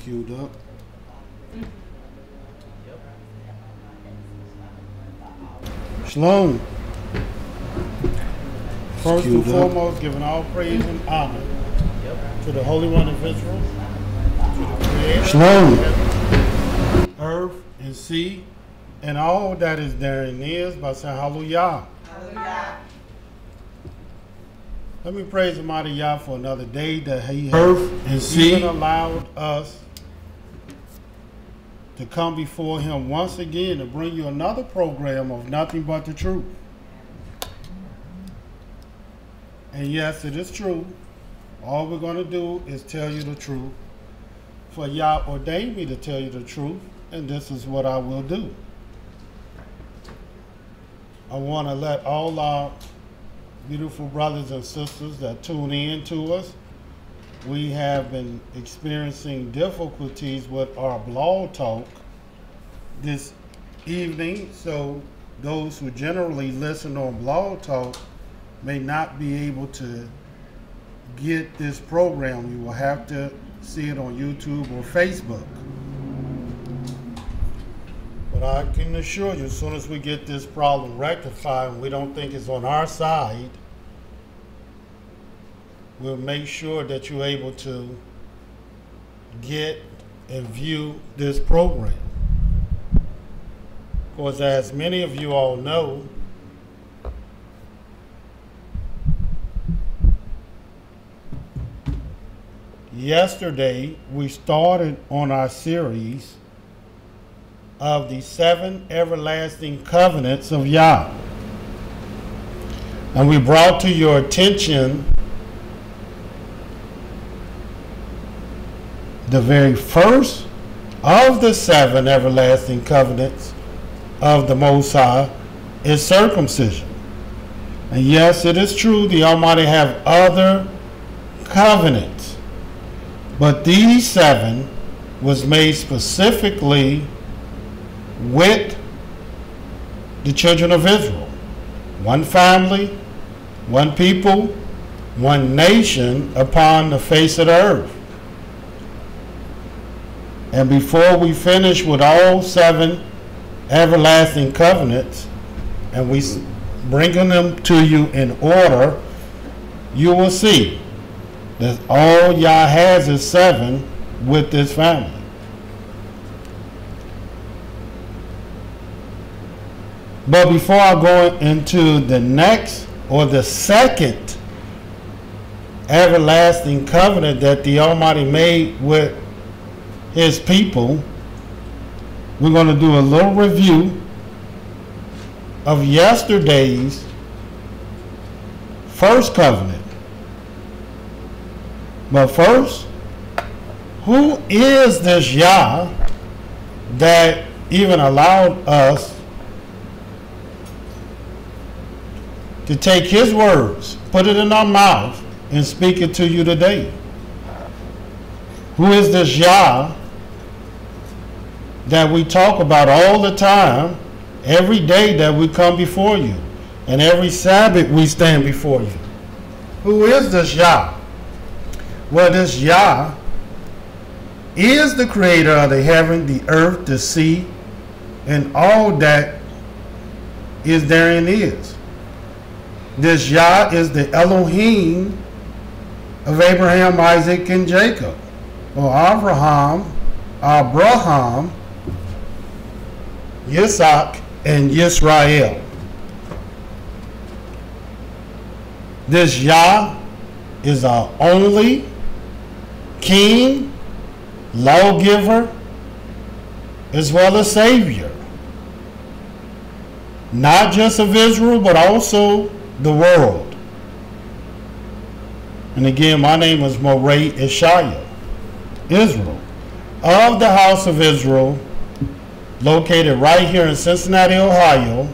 queued up. Shalom. First and foremost, giving all praise and honor to the Holy One of Israel, to the Creator Shalom. of earth and sea, and all that is therein is, by saying Hallelujah. Hallelujah. Let me praise the mighty Yah for another day that He has and sea even allowed us to come before Him once again to bring you another program of nothing but the truth. And yes, it is true. All we're going to do is tell you the truth. For Yah ordained me to tell you the truth, and this is what I will do. I want to let all our beautiful brothers and sisters that tune in to us, we have been experiencing difficulties with our blog talk this evening, so those who generally listen on blog talk may not be able to get this program. You will have to see it on YouTube or Facebook. But I can assure you, as soon as we get this problem rectified and we don't think it's on our side, we'll make sure that you're able to get and view this program. Of course, as many of you all know, yesterday we started on our series of the 7 everlasting covenants of Yah. And we brought to your attention the very first of the 7 everlasting covenants of the Most High is circumcision. And yes, it is true, the Almighty have other covenants, but these 7 was made specifically with the children of Israel. One family, one people, one nation upon the face of the earth. And before we finish with all 7 everlasting covenants, and we bringing them to you in order, you will see that all Yah has is 7 with this family. But before I go into the next or the second everlasting covenant that the Almighty made with His people, we're going to do a little review of yesterday's first covenant. But first, who is this Yah that even allowed us to take His words, put it in our mouth, and speak it to you today? Who is this Yah that we talk about all the time, every day that we come before you, and every Sabbath we stand before you? Who is this Yah? Well, this Yah is the creator of the heaven, the earth, the sea, and all that is therein is. This Yah is the Elohim of Abraham, Isaac, and Jacob, or Abraham, Yitzhak, and Yisrael. This Yah is our only King, lawgiver, as well as Savior. Not just of Israel, but also the world. And again, my name is Mowreh IshYAH, Israel, of the house of Israel, located right here in Cincinnati, Ohio,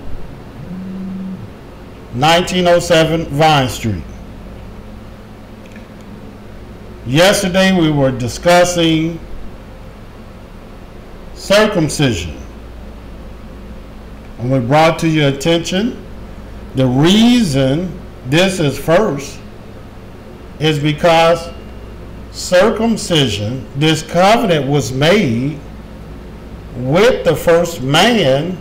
1907 Vine Street. Yesterday we were discussing circumcision, and we brought to your attention the reason this is first is because circumcision, this covenant was made with the first man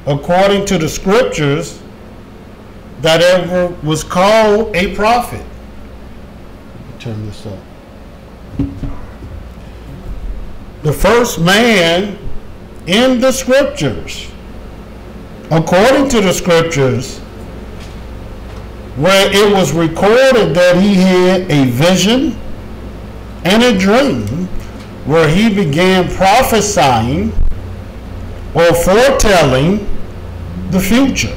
according to the scriptures that ever was called a prophet. Turn this up. The first man in the scriptures, according to the scriptures, where it was recorded that he had a vision and a dream, where he began prophesying or foretelling the future.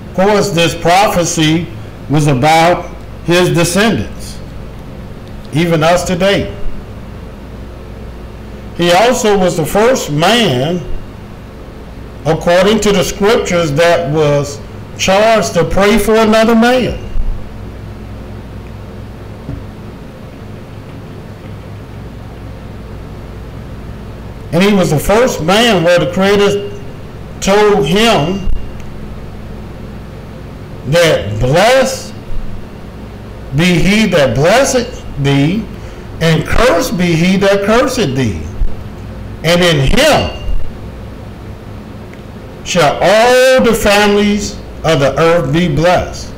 Of course, this prophecy was about his descendants, even us today. He also was the first man, according to the scriptures, that was charged to pray for another man. And he was the first man where the Creator told him that blessed be he that blesseth thee, and cursed be he that curseth thee. And in him shall all the families of the earth be blessed,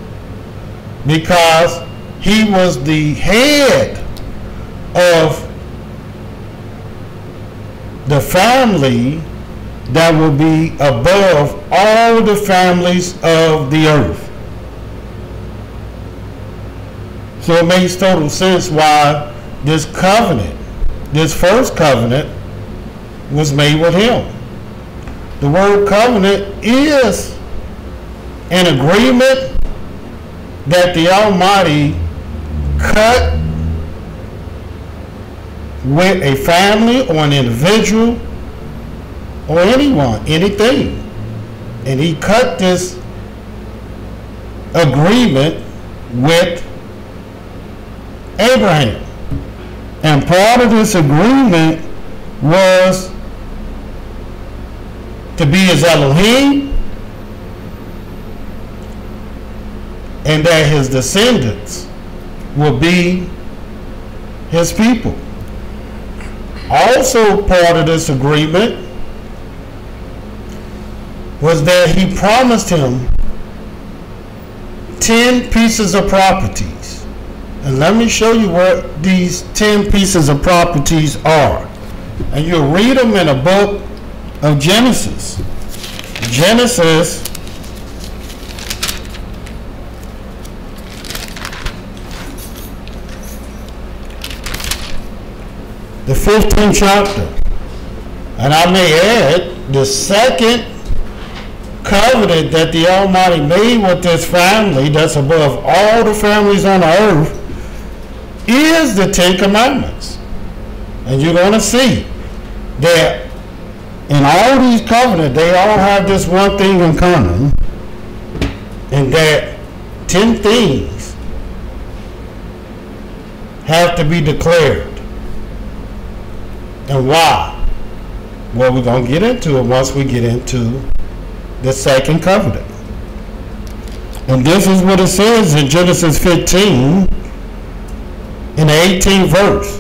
because he was the head of the family that will be above all the families of the earth. So it makes total sense why this covenant, this first covenant, was made with him. The word covenant is an agreement that the Almighty cut with a family or an individual or anyone, anything. And he cut this agreement with Abraham. And part of this agreement was to be his Elohim, and that his descendants will be his people. Also part of this agreement was that he promised him 10 pieces of properties. And let me show you what these 10 pieces of properties are. And you'll read them in a book of Genesis. Genesis the 15th chapter. And I may add, the second covenant that the Almighty made with this family that's above all the families on the earth is the 10 Commandments. And you're going to see that in all these covenants, they all have this one thing in common, and that 10 things have to be declared. And why? Well, we're going to get into it once we get into the second covenant. And this is what it says in Genesis 15, in the 18th verse.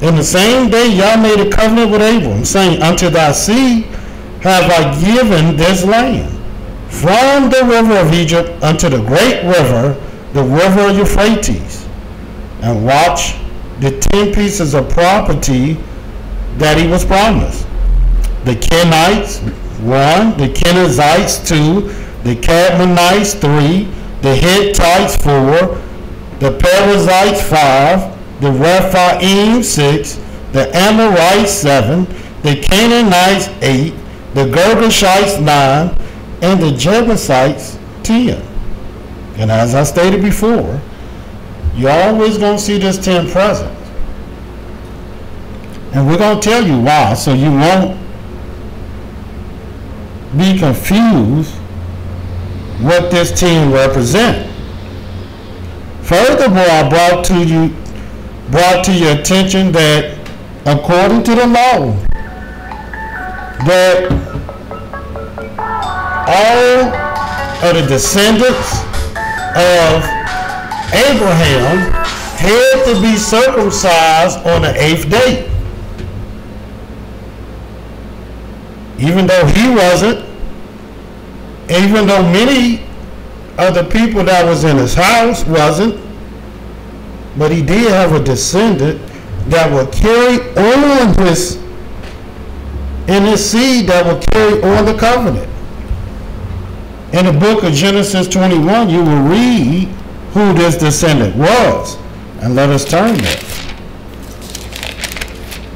In the same day Yah made a covenant with Abram, saying, unto thy seed have I given this land, from the river of Egypt unto the great river, the river of Euphrates. And watch the 10 pieces of property that he was promised. The Kenites, 1, the Kenizzites, 2, the Cadmonites, 3, the Hittites, 4, the Perizzites, 5, the Rephaim, 6, the Amorites, 7, the Canaanites, 8, the Girgashites, 9, and the Jebusites, 10. And as I stated before, you're always going to see this 10 present. And we're going to tell you why, so you won't be confused what this 10 represent. Furthermore, I brought to your attention that according to the law, that all of the descendants of Abraham had to be circumcised on the 8th day. Even though he wasn't, even though many of the people that was in his house wasn't, but he did have a descendant that would carry on in his seed that would carry on the covenant. In the book of Genesis 21, you will read who this descendant was. And let us turn there.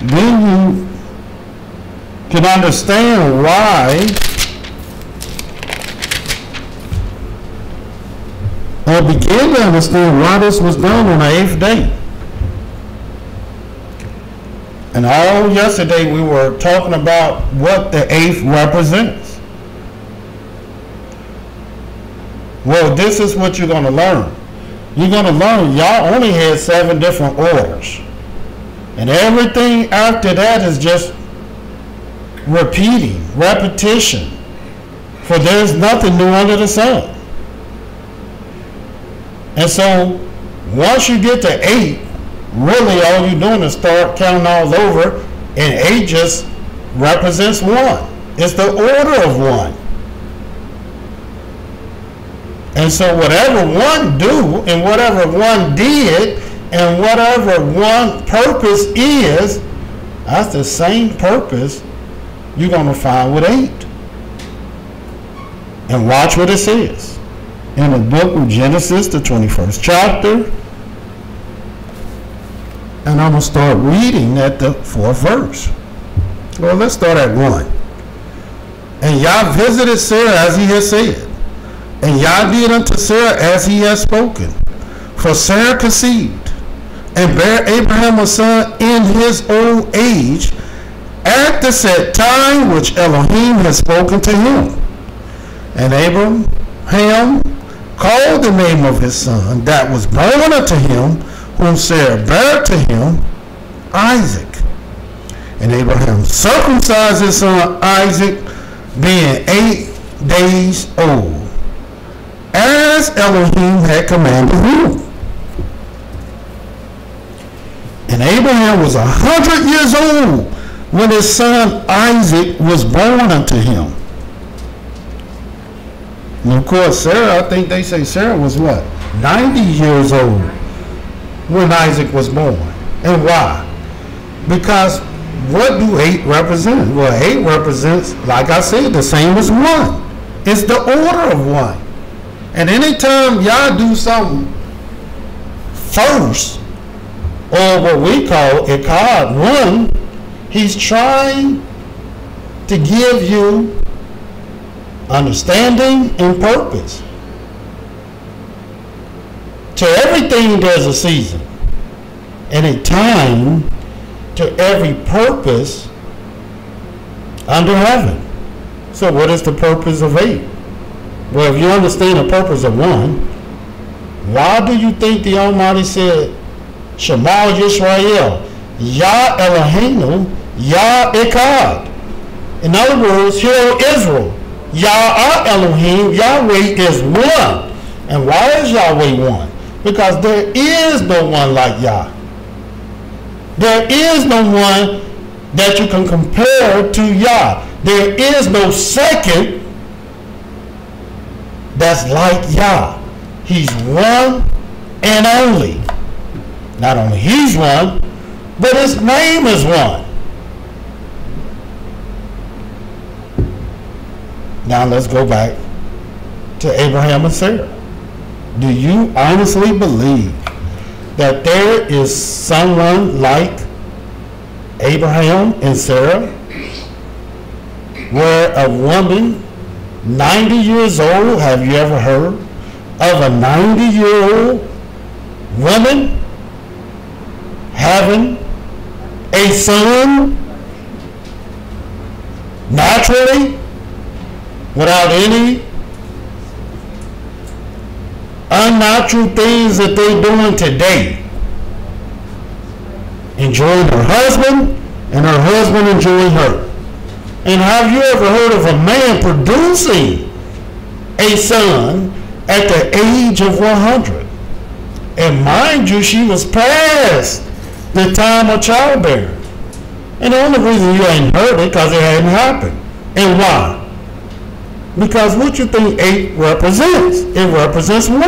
Then you can understand why or begin to understand why this was done on the 8th day. And all yesterday we were talking about what the 8th represents. Well, this is what you're going to learn. You're going to learn y'all only had 7 different orders. And everything after that is just repetition. For there's nothing new under the sun. And so once you get to 8, really all you're doing is start counting all over, and 8 just represents 1. It's the order of 1. And so whatever 1 do and whatever 1 did and whatever 1 purpose is, that's the same purpose you're going to find with 8. And watch what it says in the book of Genesis, the 21st chapter. And I'm going to start reading at the 4th verse. Well, let's start at 1. And Yah visited Sarah as he had said, and Yah did unto Sarah as he had spoken. For Sarah conceived, and bare Abraham a son in his old age, at the set time which Elohim had spoken to him. And Abraham called the name of his son that was born unto him, whom Sarah bare to him, Isaac. And Abraham circumcised his son Isaac, being 8 days old, as Elohim had commanded him. And Abraham was 100 years old when his son Isaac was born unto him. And of course, Sarah, I think they say Sarah was what? 90 years old when Isaac was born. And why? Because what do 8 represent? Well, 8 represents, like I said, the same as 1. It's the order of 1. And anytime y'all do something first, or what we call Echad 1, he's trying to give you understanding and purpose. To everything there's a season and a time to every purpose under heaven. So what is the purpose of 8? Well, if you understand the purpose of 1, why do you think the Almighty said, Shema Yisrael, Yah Eloheinu, Yah Echad? In other words, hear Israel, Yah Elohim, Yahweh is 1. And why is Yahweh 1? Because there is no one like Yah. There is no one that you can compare to Yah. There is no second that's like Yah. He's 1 and only. Not only he's 1, but his name is 1. Now let's go back to Abraham and Sarah. Do you honestly believe that there is someone like Abraham and Sarah, where a woman 90 years old, have you ever heard of a 90-year-old woman having a son naturally without any unnatural things that they're doing today? Enjoying her husband and her husband enjoying her. And have you ever heard of a man producing a son at the age of 100. And mind you, she was past the time of childbearing. And the only reason you ain't heard it because it hadn't happened. And why? Because what you think 8 represents? It represents 1.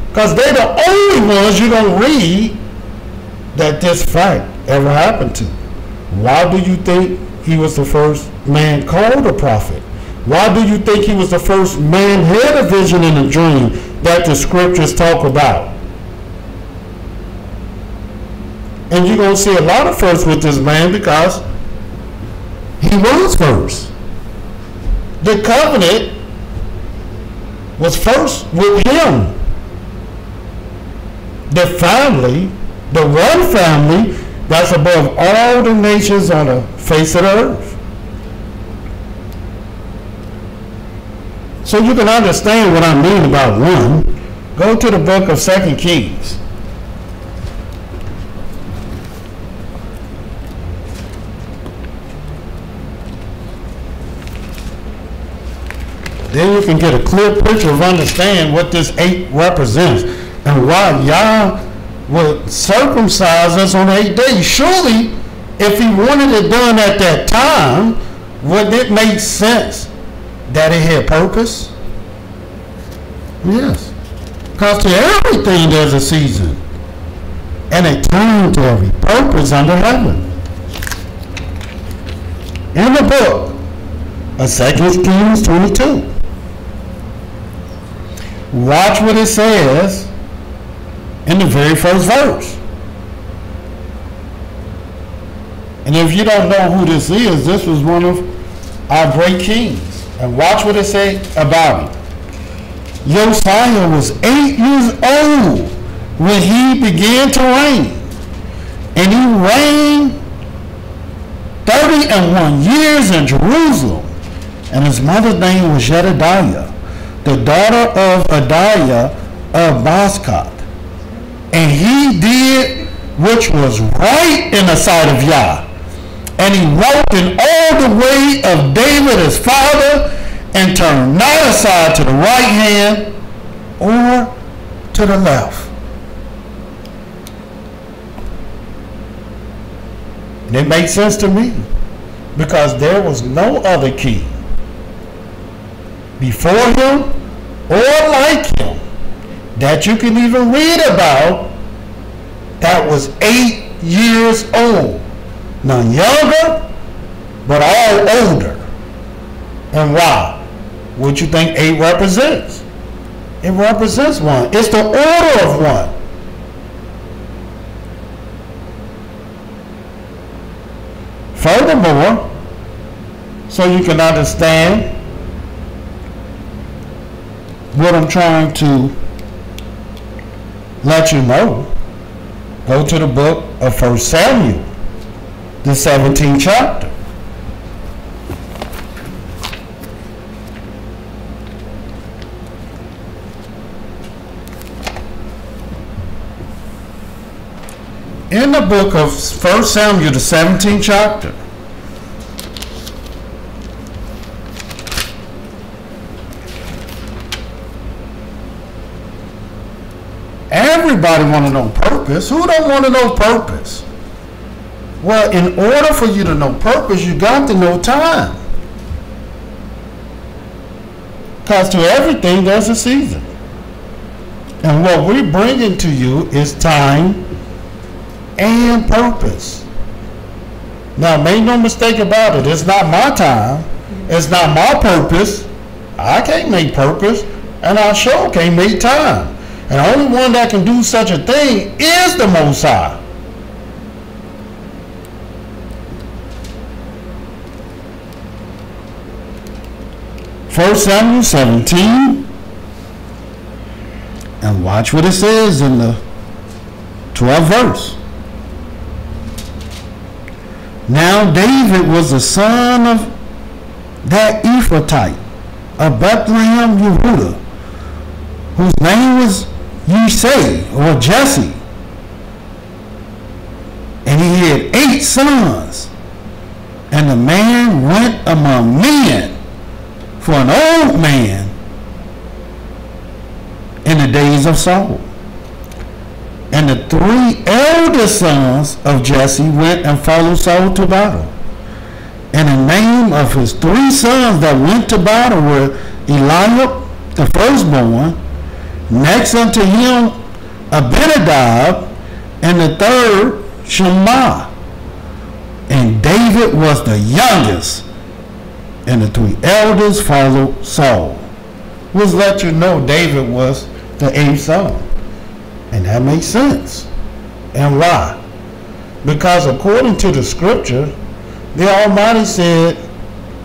Because they're the only ones you're going to read that this fact ever happened to. Why do you think he was the first man called a prophet? Why do you think he was the first man had a vision in a dream that the scriptures talk about? And you're going to see a lot of firsts with this man because he was first. The covenant was first with him. The family, the one family that's above all the nations on the face of the earth. So you can understand what I mean about 1. Go to the book of 2 Kings. Then you can get a clear picture of understand what this 8 represents and why Yah would circumcise us on 8 days. Surely, if he wanted it done at that time, wouldn't it make sense that it had purpose? Yes. Because to everything there's a season and a time to every purpose under heaven. In the book of 2 Kings 22. Watch what it says in the very first verse. And if you don't know who this is, this was one of our great kings. And watch what it says about him. Josiah was 8 years old when he began to reign. And he reigned 31 years in Jerusalem. And his mother's name was Jedediah, the daughter of Adiah of Baskat. And he did which was right in the sight of Yah. And he walked in all the way of David his father, and turned not aside to the right hand or to the left. And it makes sense to me, because there was no other king before him or like him that you can even read about that was 8 years old. None younger, but all older. And why? What you think 8 represents? It represents 1. It's the order of 1. Furthermore, so you can understand what I'm trying to let you know, go to the book of 1 Samuel, the 17th chapter. In the book of 1 Samuel, the 17th chapter, everybody want to know purpose. Who don't want to know purpose? Well, in order for you to know purpose, you got to know time. Because to everything, there's a season. And what we're bringing to you is time and purpose. Now, make no mistake about it. It's not my time. It's not my purpose. I can't make purpose, and I sure can't make time. And the only one that can do such a thing is the Most High. First Samuel 17, and watch what it says in the 12th verse. Now David was the son of that Ephrathite of Bethlehem, Yehudah, whose name was Yisai, or Jesse. And he had 8 sons. And the man went among men, for an old man, in the days of Saul. And the 3 eldest sons of Jesse went and followed Saul to battle. And the name of his 3 sons that went to battle were Eliab, the firstborn, next unto him Abinadab, and the third Shammah. And David was the youngest, and the 3 elders followed Saul. Which let you know David was the 8th son. And that makes sense. And why? Because according to the scripture, the Almighty said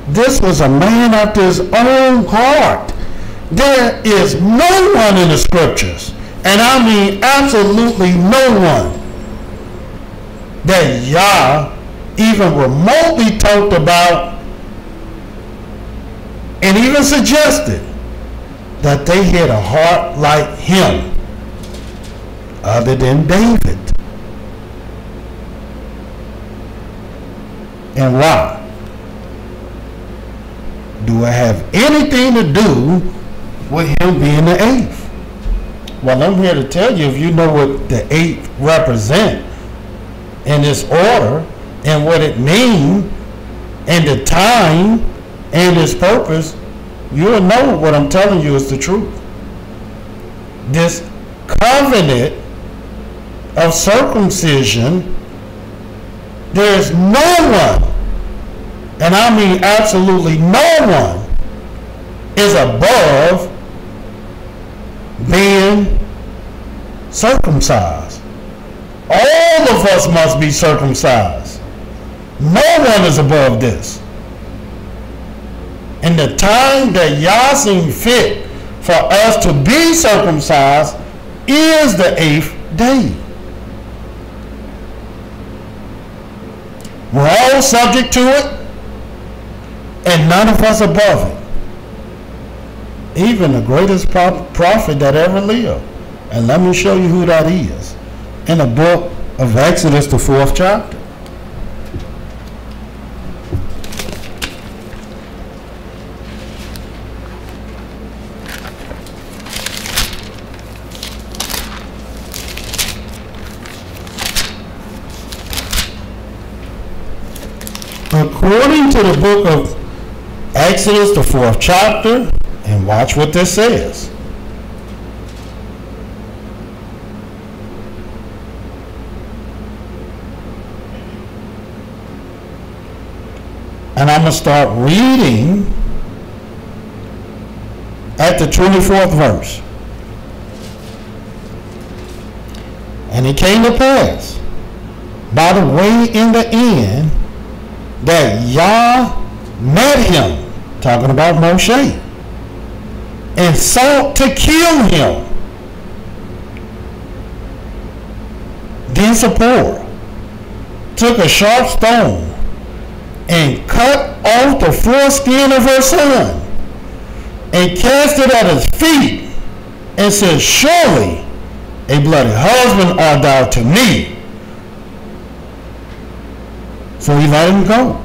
this was a man after his own heart. There is no one in the scriptures, and I mean absolutely no one, that Yah even remotely talked about and even suggested that they had a heart like him, other than David. And why? Do it have anything to do with him being the 8th? Well, I'm here to tell you, if you know what the 8th represent in this order and what it means and the time and its purpose, you'll know what I'm telling you is the truth. This covenant of circumcision, there is no one, and I mean absolutely no one, is above being circumcised. All of us must be circumcised. No one is above this. And the time that Yah seemed fit for us to be circumcised is the 8th day. We're all subject to it, and none of us above it. Even the greatest prophet that ever lived. And let me show you who that is. In the book of Exodus, the 4th chapter. According to the book of Exodus, the 4th chapter, and watch what this says. And I'm going to start reading at the 24th verse. And it came to pass, by the way in the end, that Yah met him, talking about Moshe, and sought to kill him. Then Zipporah took a sharp stone and cut off the foreskin of her son and cast it at his feet and said, surely a bloody husband art thou to me. So he let him go.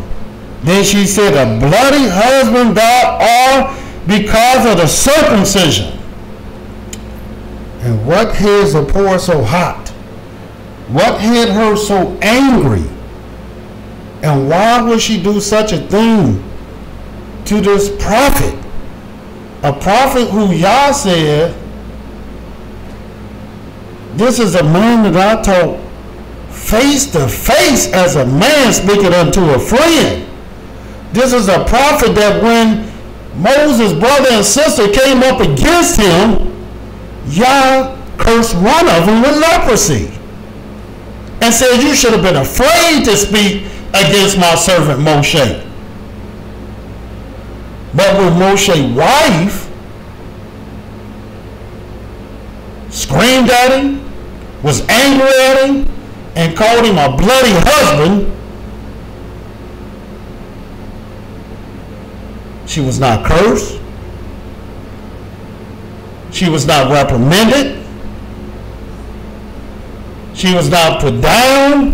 Then she said, a bloody husband thou art because of the circumcision. And what had Zipporah so hot? What had her so angry? And why would she do such a thing to this prophet? A prophet who Yah said, this is a man that I taught face to face as a man speaking unto a friend. This is a prophet that when Moses' brother and sister came up against him, Yah cursed one of them with leprosy and said, you should have been afraid to speak against my servant Moshe. But when Moshe's wife screamed at him, was angry at him, and called him a bloody husband, she was not cursed. She was not reprimanded. She was not put down.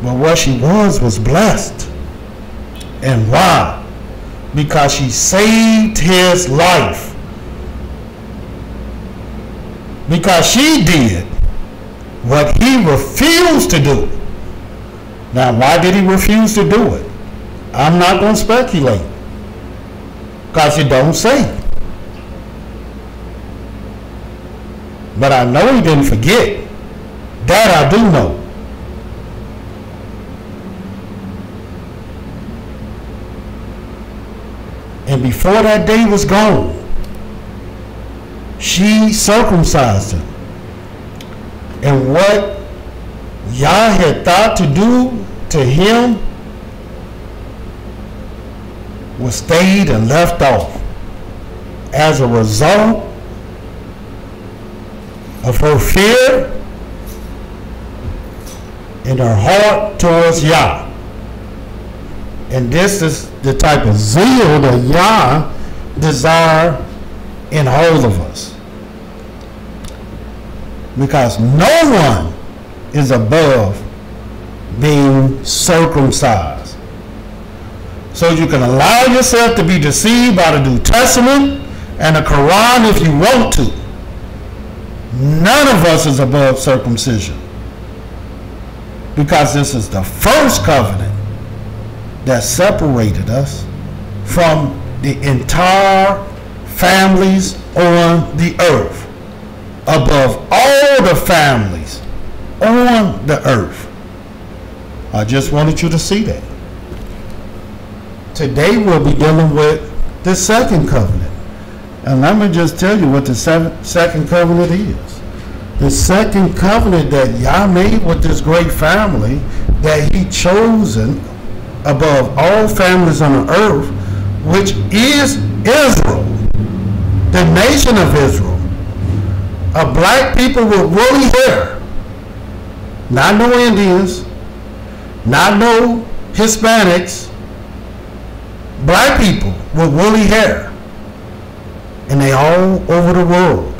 But what she was blessed. And why? because she saved his life. Because she did what he refused to do. Now, why did he refuse to do it? I'm not going to speculate, because it don't say. But I know he didn't forget. That I do know. And before that day was gone, she circumcised him. And what Yah had thought to do to him was stayed and left off as a result of her fear in her heart towards Yah. And this is the type of zeal that Yah desires in all of us. Because no one is above being circumcised. So you can allow yourself to be deceived by the New Testament and the Quran if you want to. None of us is above circumcision. Because this is the first covenant that separated us from the entire families on the earth, above all the families on the earth. I just wanted you to see that. Today we'll be dealing with the second covenant. And let me just tell you what the second covenant is. The second covenant that Yah made with this great family that he chosen above all families on the earth, which is Israel, the nation of Israel, a black people with woolly hair, not no Indians, not no Hispanics, black people with woolly hair, and they all over the world.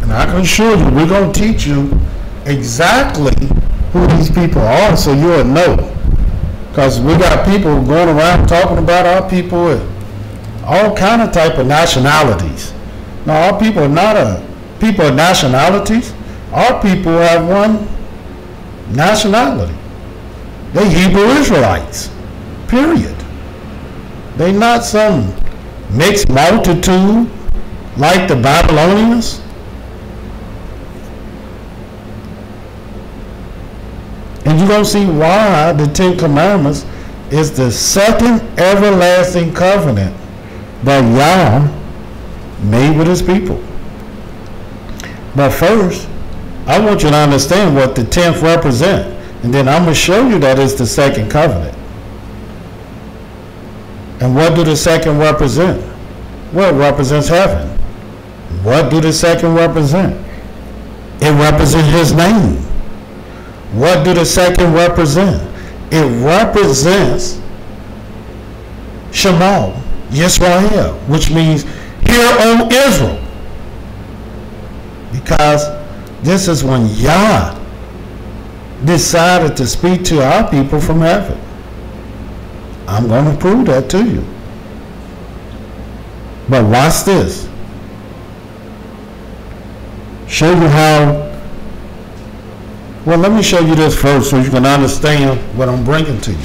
And I can assure you, we're going to teach you exactly who these people are so you'll know. Because we got people going around talking about our people with all kind of type of nationalities. Now, our people are not people of nationalities. Our people have one nationality. They Hebrew Israelites. Period. They not some mixed multitude like the Babylonians. And you're going to see why the Ten Commandments is the second everlasting covenant that Yah made with his people. But first, I want you to understand what the 10th represents. And then I'm going to show you that it's the second covenant. And what do the second represent? Well, it represents heaven. What do the second represent? It represents his name. What do the second represent? It represents Shema YisraEL, which means hear, O Israel. Because this is when Yah decided to speak to our people from heaven. I'm going to prove that to you. But watch this. Show you how. Well, let me show you this first so you can understand what I'm bringing to you.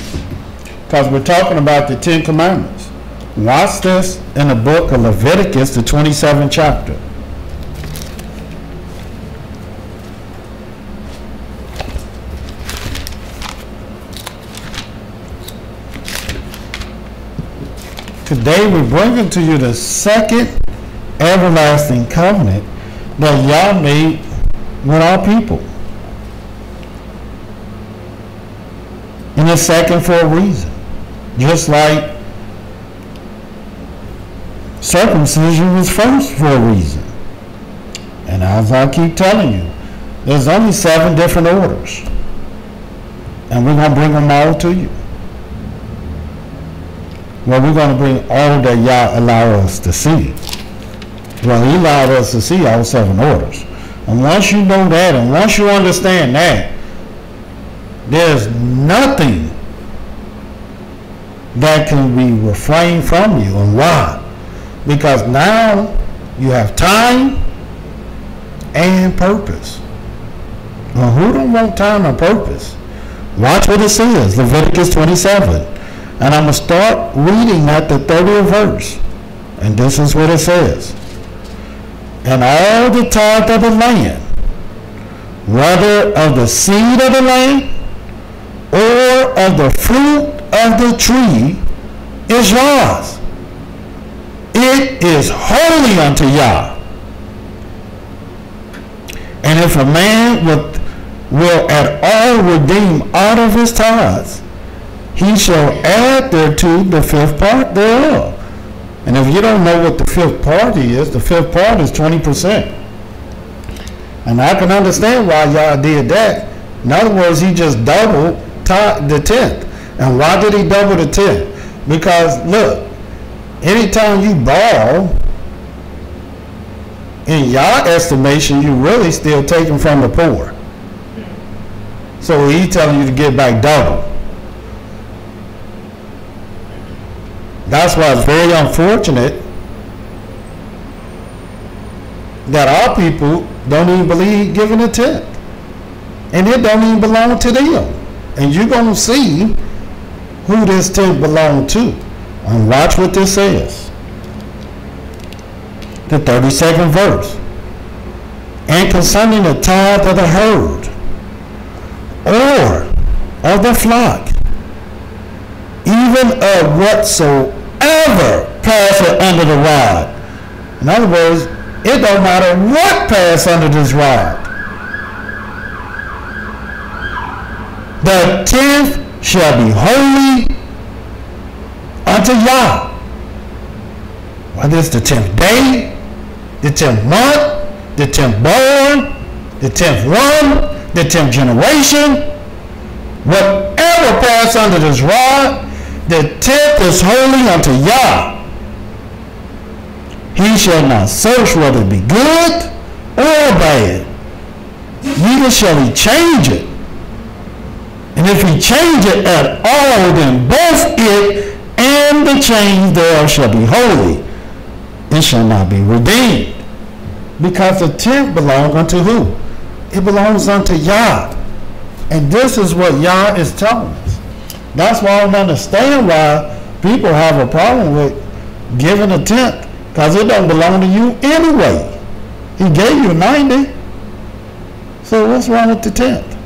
Because we're talking about the 10 Commandments. Watch this in the book of Leviticus, the 27th chapter. Today we're bringing to you the second everlasting covenant that Yah made with our people. And it's second for a reason. Just like circumcision was first for a reason. And as I keep telling you, there's only 7 different orders. And we're going to bring them all to you. Well, we're going to bring all that Yah allowed us to see. Well, he allowed us to see all 7 orders. And once you know that, and once you understand that, there's nothing that can be refrained from you. And why? Because now you have time and purpose. Well, who don't want time and purpose? Watch what it says, Leviticus 27. And I'm going to start reading at the 30th verse. And this is what it says. And all the tithe of the land, whether of the seed of the land or of the fruit of the tree, is yours. It is holy unto Yah. And if a man will at all redeem out of his tithes, he shall add thereto the fifth part thereof. And if you don't know what the fifth part is, the fifth part is 20%. And I can understand why y'all did that. In other words, he just doubled the tenth. And why did he double the tenth? Because look, anytime you borrow, in your estimation, you really still taking from the poor. So he's telling you to get back double. That's why it's very unfortunate that our people don't even believe giving a tenth. And it don't even belong to them. And you're going to see who this tenth belongs to. And watch what this says. The 32nd verse. And concerning the tithe of the herd, or of the flock, even of whatsoever passeth under the rod. In other words, it don't matter what pass under this rod. The tenth shall be holy unto Yah. Whether it's the 10th day, the 10th month, the 10th born, the 10th one, the 10th generation, whatever pass under this rod, the 10th is holy unto Yah. He shall not search whether it be good or bad, neither shall he change it. And if he change it at all, then both it and the change thereof shall be holy. It shall not be redeemed. Because the tenth belongs unto who? It belongs unto Yah. And this is what Yah is telling us. That's why I don't understand why people have a problem with giving a tenth. Because it don't belong to you anyway. He gave you 90. So what's wrong with the tenth?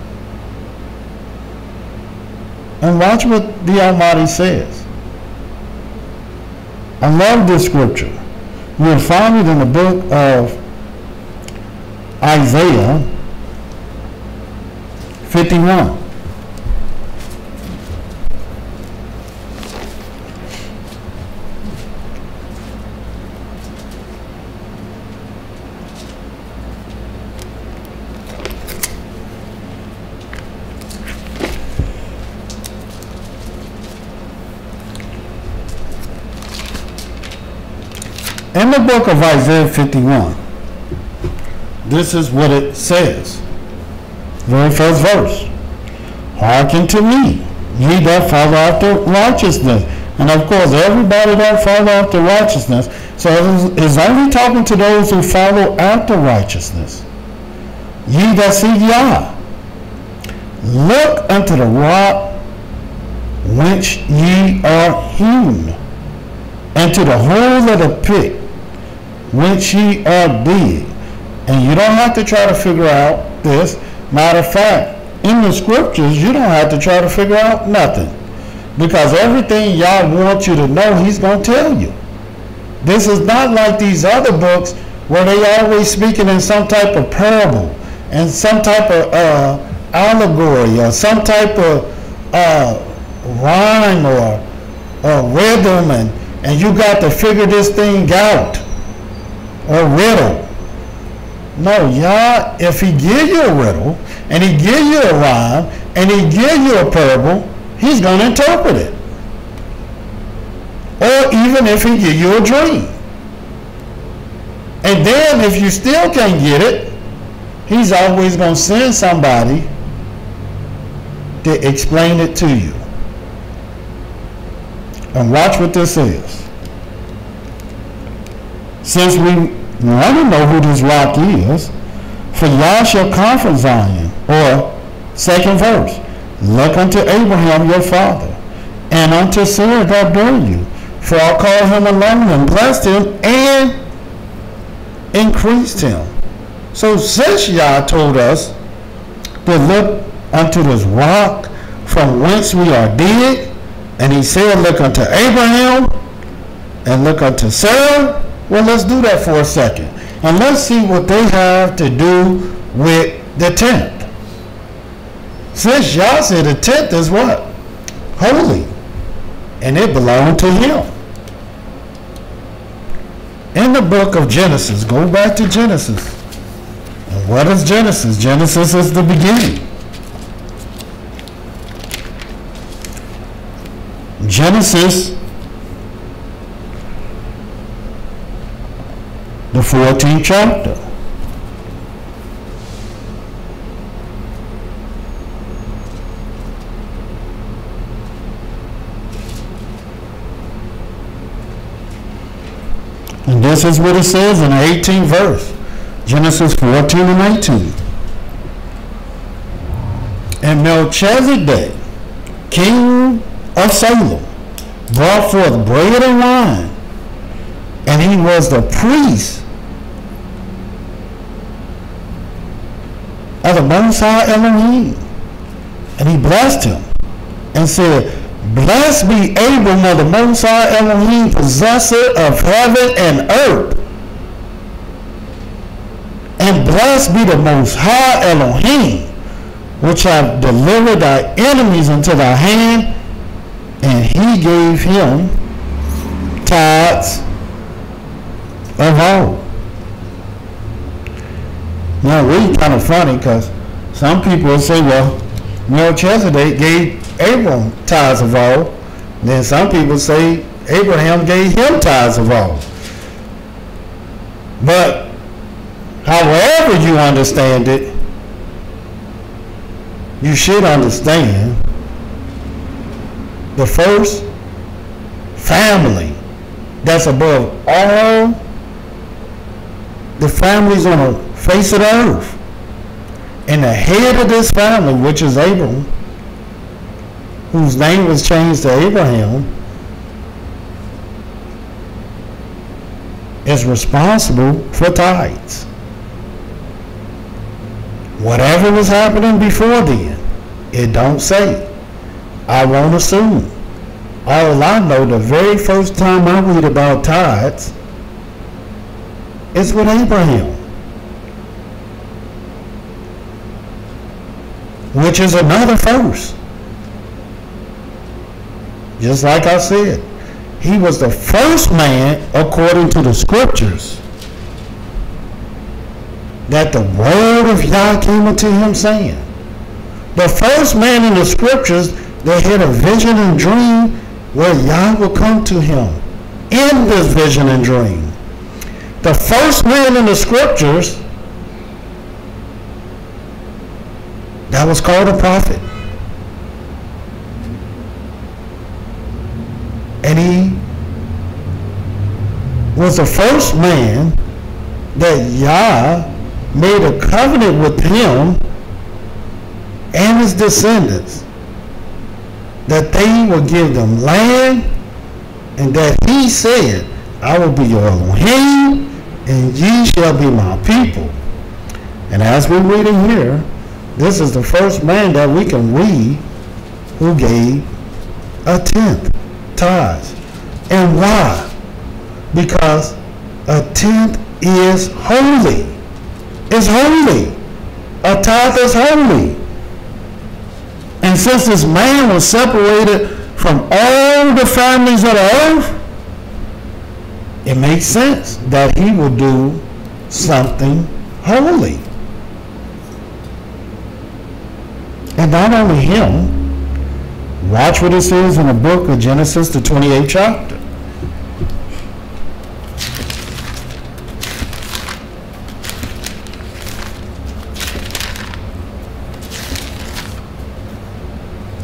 And watch what the Almighty says. I love this scripture. You'll find it in the book of Isaiah 51. In the book of Isaiah 51, this is what it says. Very first verse. Hearken to me, ye that follow after righteousness. And of course, everybody don't follow after righteousness. So it's only talking to those who follow after righteousness. Ye that seek Yah, look unto the rock whence ye are hewn, and to the hole of the pit whence ye are dig. And you don't have to try to figure out this. Matter of fact, in the scriptures, you don't have to try to figure out nothing. Because everything Yah wants you to know, he's going to tell you. This is not like these other books where they always speaking in some type of parable and some type of allegory or some type of rhyme or rhythm, and you got to figure this thing out, or riddle. No, Yah, if he give you a riddle, and he give you a rhyme, and he give you a parable, he's going to interpret it. Or even if he give you a dream. And then if you still can't get it, he's always going to send somebody to explain it to you. And watch what this is. Since we want to know who this rock is, for Yah shall comfort Zion. Or, second verse, look unto Abraham your father, and unto Sarah that bare you. For I called him alone and blessed him and increased him. So since Yah told us to look unto this rock from whence we are dead, and he said look unto Abraham and look unto Sarah, well, let's do that for a second. And let's see what they have to do with the tenth. Since Yah said the tenth is what? Holy. And it belonged to him. In the book of Genesis, go back to Genesis. And what is Genesis? Genesis is the beginning. Genesis, the 14th chapter. And this is what it says in the 18th verse. Genesis 14 and 18. And Melchizedek, king of Salem, brought forth bread and wine, and he was the priest of the Most High Elohim. And he blessed him and said, blessed be Abram of the Most High Elohim, possessor of heaven and earth. And blessed be the Most High Elohim, which have delivered thy enemies into thy hand. And he gave him tithes of all. Now, really kind of funny, because some people will say, well, Melchizedek gave Abram tithes of all. Then some people say Abraham gave him tithes of all. But however you understand it, you should understand the first family that's above all the families on the face of the earth. And the head of this family, which is Abram, whose name was changed to Abraham, is responsible for tithes. Whatever was happening before then, it don't say. I won't assume. All I know, the very first time I read about tithes is with Abraham, which is another first. Just like I said, he was the first man, according to the scriptures, that the word of Yah came unto him saying. The first man in the scriptures that had a vision and dream where Yah will come to him in this vision and dream. The first man in the scriptures that was called a prophet. And he was the first man that Yah made a covenant with him and his descendants, that they will give them land, and that he said, I will be your Elohim, and ye shall be my people. And as we're reading here, this is the first man that we can read who gave a tenth tithes. And why? Because a tenth is holy. It's holy. A tithe is holy. And since this man was separated from all the families of the earth, it makes sense that he will do something holy. And not only him, watch what it says in the book of Genesis, the 28th chapter.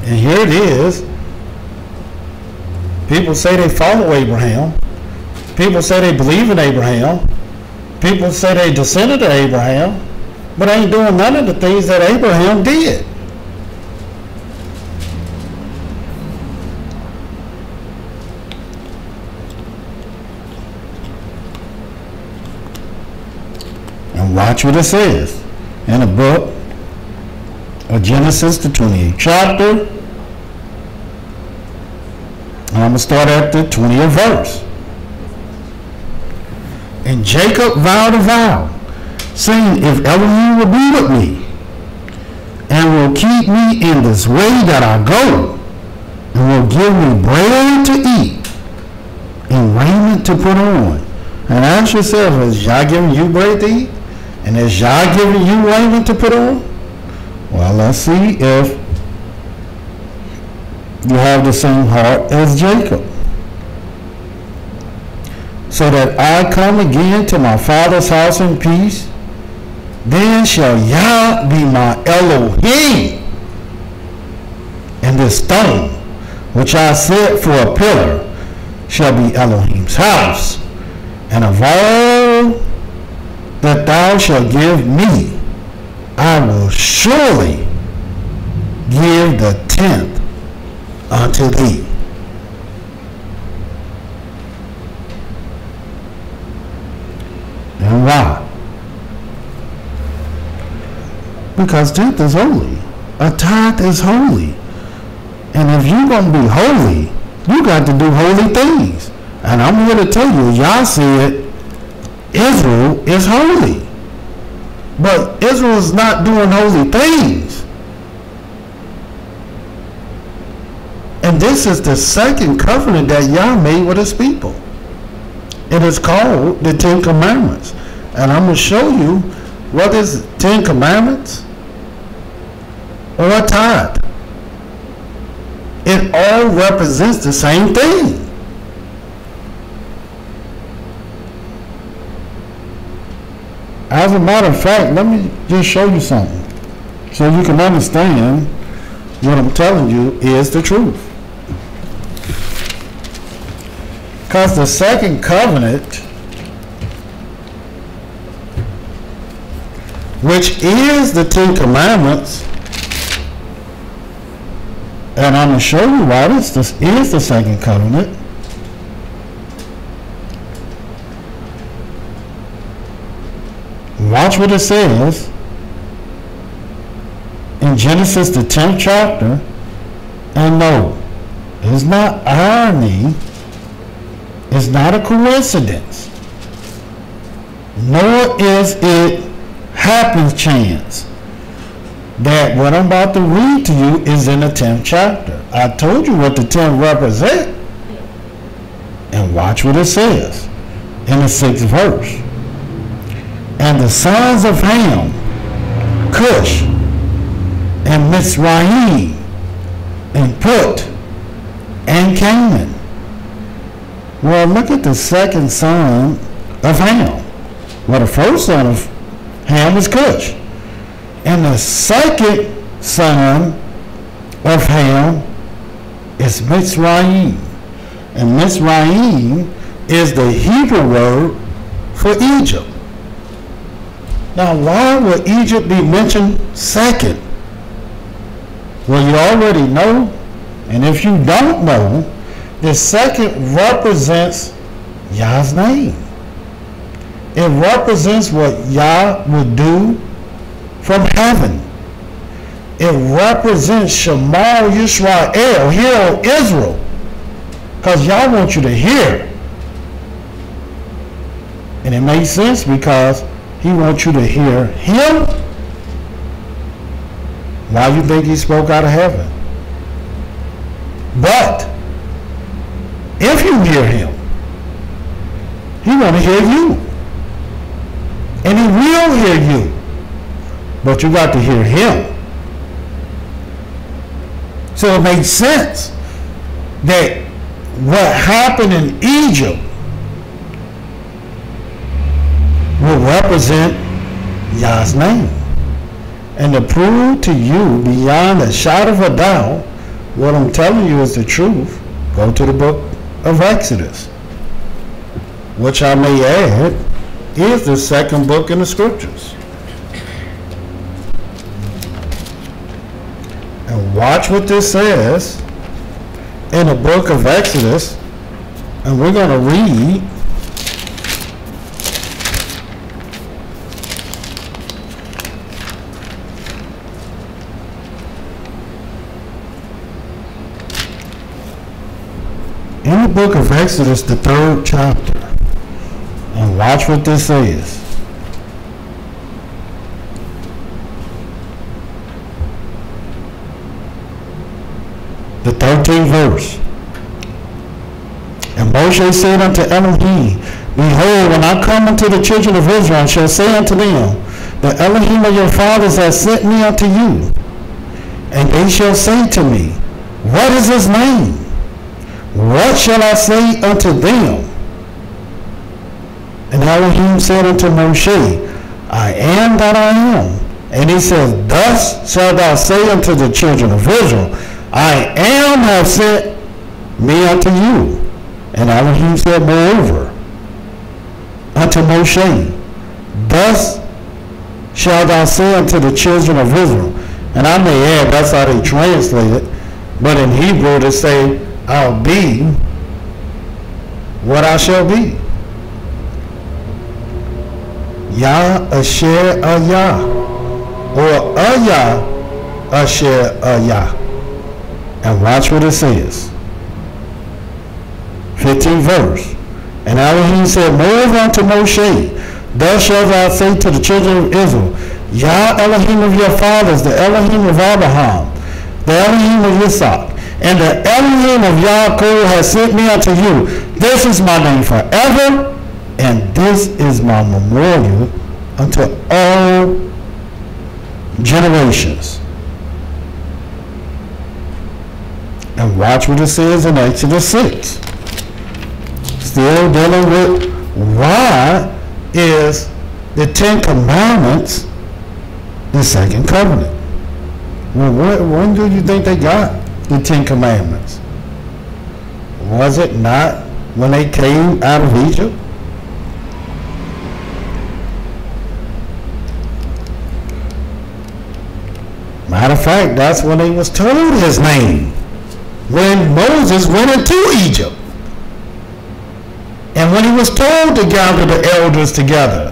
And here it is, People say they follow Abraham. People say they believe in Abraham. People say they descended of Abraham, but ain't doing none of the things that Abraham did. And watch what it says in the book of Genesis, the 28th chapter. And I'm going to start at the 20th verse. And Jacob vowed a vow, saying, if Elohim will be with me, and will keep me in this way that I go, and will give me bread to eat, and raiment to put on. And ask yourself, is Yah giving you bread to eat? And is Yah giving you raiment to put on? Well, let's see if you have the same heart as Jacob. So that I come again to my father's house in peace, then shall Yah be my Elohim, and this stone which I set for a pillar shall be Elohim's house, and of all that thou shalt give me, I will surely give the 10th unto thee. And why? Because 10th is holy. A tithe is holy. And if you're going to be holy, you got to do holy things. And I'm here to tell you, Yah said Israel is holy. But Israel is not doing holy things. And this is the second covenant that Yah made with his people. It is called the 10 Commandments. And I'm going to show you what is 10 Commandments or a tithe. It all represents the same thing. As a matter of fact, let me just show you something so you can understand what I'm telling you is the truth. Because the second covenant, which is the 10 Commandments, and I'm going to show you why this is the second covenant. Watch what it says in Genesis, the 10th chapter. And no, it's not irony. It's not a coincidence. Nor is it happenstance that what I'm about to read to you is in the 10th chapter. I told you what the 10 represent. And watch what it says in the 6th verse. And the sons of Ham, Cush, and Mitzrayim, and Put, and Canaan. Well, look at the second son of Ham. Well, the first son of Ham is Cush. And the second son of Ham is Mitzrayim. And Mitzrayim is the Hebrew word for Egypt. Now, why would Egypt be mentioned second? Well, you already know, and if you don't know, the second represents Yah's name. It represents what Yah would do from heaven. It represents Shema Yisrael, hear, O Israel, because Yah wants you to hear. And it makes sense because he wants you to hear him. Why you think he spoke out of heaven? But if you hear him, he want to hear you. And he will hear you. But you got to hear him. So it makes sense that what happened in Egypt will represent Yah's name. And to prove to you beyond a shadow of a doubt what I'm telling you is the truth, go to the book of Exodus, which I may add is the second book in the scriptures. And watch what this says in the book of Exodus, and we're going to read in the book of Exodus, the 3rd chapter, and watch what this says. The 13th verse. And Moshe said unto Elohim, Behold, when I come unto the children of Israel, and shall say unto them, The Elohim of your fathers has sent me unto you. And they shall say to me, What is his name? What shall I say unto them? And Elohim said unto Moshe, I am that I am. And he says, Thus shalt thou say unto the children of Israel, I am have sent me unto you. And Elohim said, Moreover, unto Moshe, Thus shalt thou say unto the children of Israel. And I may add, that's how they translate it. But in Hebrew, they say, I'll be what I shall be. YAH'S or YAH'S. And watch what it says. 15th verse. And Elohim said, Moreover unto Moshe, Thus shalt thou say to the children of Israel, Yah Elohim of your fathers, the Elohim of Abraham, the Elohim of Isaac, and the Elohim of Yaakov has sent me unto you. This is my name forever, and this is my memorial unto all generations. And watch what it says in Exodus 6. Still dealing with why is the 10 Commandments the second covenant. Well, when do you think they got the 10 Commandments? Was it not when they came out of Egypt? Matter of fact, that's when they was told his name. When Moses went into Egypt. And when he was told to gather the elders together.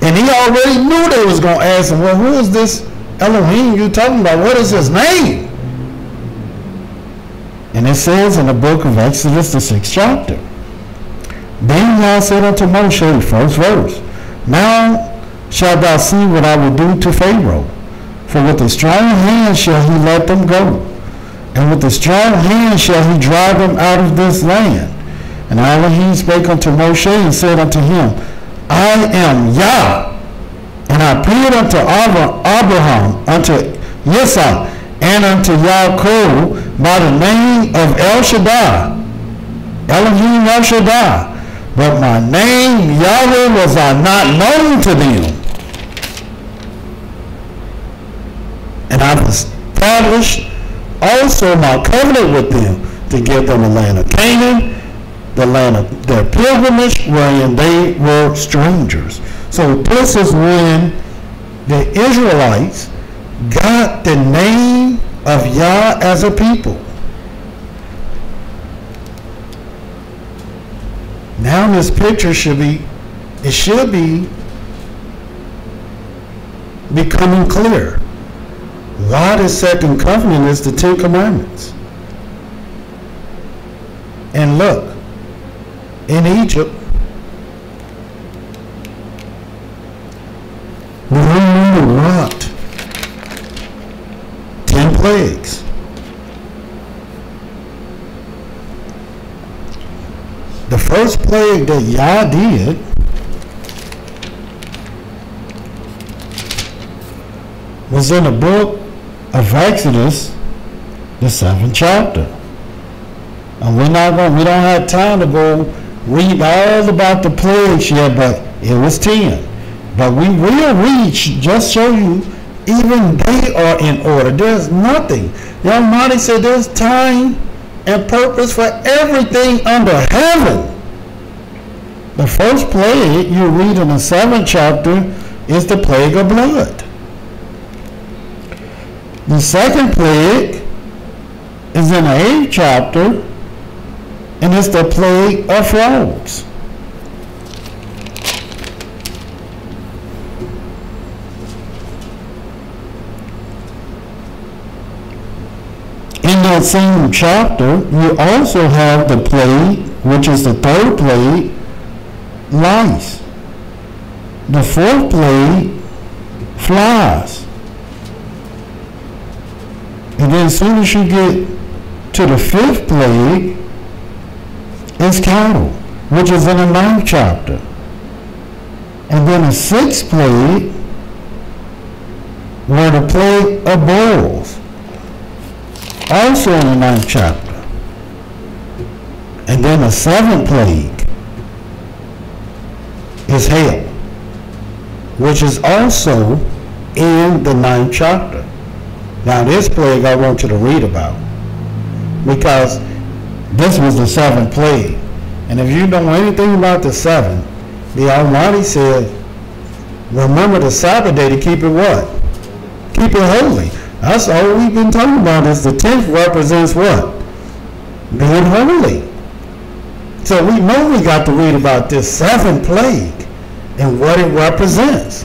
And he already knew they was going to ask him, well, who is this Elohim you talking about? What is his name? And it says in the book of Exodus, the 6th chapter. Then Yah said unto Moshe, first verse, Now shalt thou see what I will do to Pharaoh. For with a strong hand shall he let them go. And with a strong hand shall he drive them out of this land. And Elohim spake unto Moshe and said unto him, I am Yah, and I appeared unto Abraham, unto Isaac, and unto Yaakov by the name of El Shaddai, Elohim El Shaddai. But my name Yahweh was I not known to them. And I've established also my covenant with them to give them the land of Canaan, the land of their pilgrimage, wherein they were strangers. So this is when the Israelites got the name of Yah as a people. Now this picture should be becoming clear. Why the second covenant is the 10 Commandments. And look, in Egypt, we only wrought 10 plagues. The first plague that Yah did was in the book of Exodus, the 7th chapter. And we don't have time to go read all about the plagues yet, but it was 10. But we will read, just show you, even they are in order. There's nothing. The Almighty said there's time and purpose for everything under heaven. The first plague you read in the 7th chapter is the plague of blood. The second plague is in the 8th chapter, and it's the plague of frogs. In that same chapter, you also have the plague, which is the third plague, lice. The fourth plague, flies. And then as soon as you get to the 5th plague, it's cattle, which is in the 9th chapter. And then the 6th plague were the plague of bulls, also in the 9th chapter. And then the 7th plague is hail, which is also in the 9th chapter. Now this plague I want you to read about, because this was the 7th plague. And if you know anything about the 7, the Almighty said, remember the Sabbath day to keep it what? Keep it holy. That's all we've been talking about, is the 10th represents what? Being holy. So we know we got to read about this 7th plague and what it represents.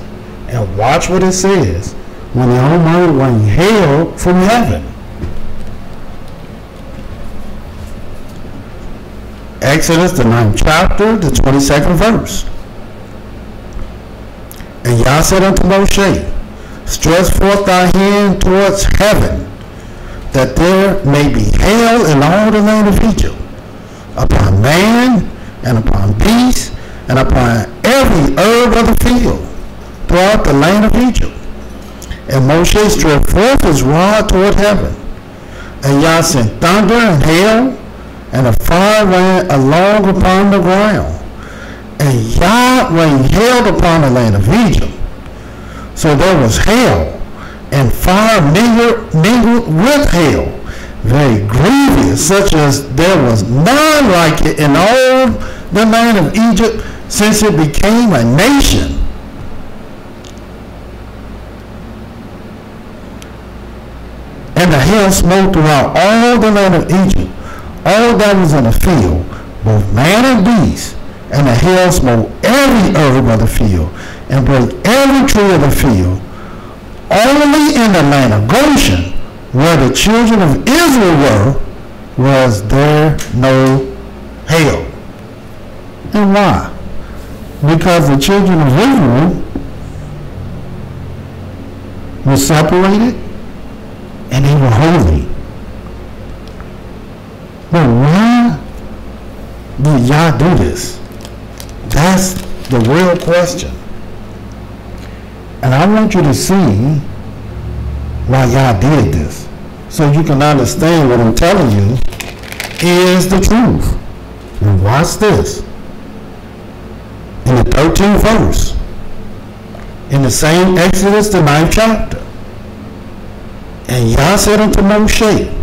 And watch what it says when the Almighty rained hail from heaven. Exodus, the 9th chapter, the 22nd verse. And Yah said unto Moshe, stretch forth thy hand towards heaven, that there may be hail in all the land of Egypt, upon man, and upon beast, and upon every herb of the field, throughout the land of Egypt. And Moshe stretched forth his rod toward heaven, and Yah sent thunder and hail, and a fire ran along upon the ground. And Yah rained hail upon the land of Egypt. So there was hail, and fire mingled with hail, very grievous, such as there was none like it in all the land of Egypt since it became a nation. And the hail smote throughout all the land of Egypt, all that was in the field, both man and beast. And the hail smote every herb of the field, and broke every tree of the field. Only in the land of Goshen, where the children of Israel was there no hail. And why? Because the children of Israel were separated and they were holy. But why did Yah do this? That's the real question. And I want you to see why Yah did this, so you can understand what I'm telling you is the truth. And watch this. In the 13th verse, in the same Exodus, the 9th chapter. And Yah said unto Moshe,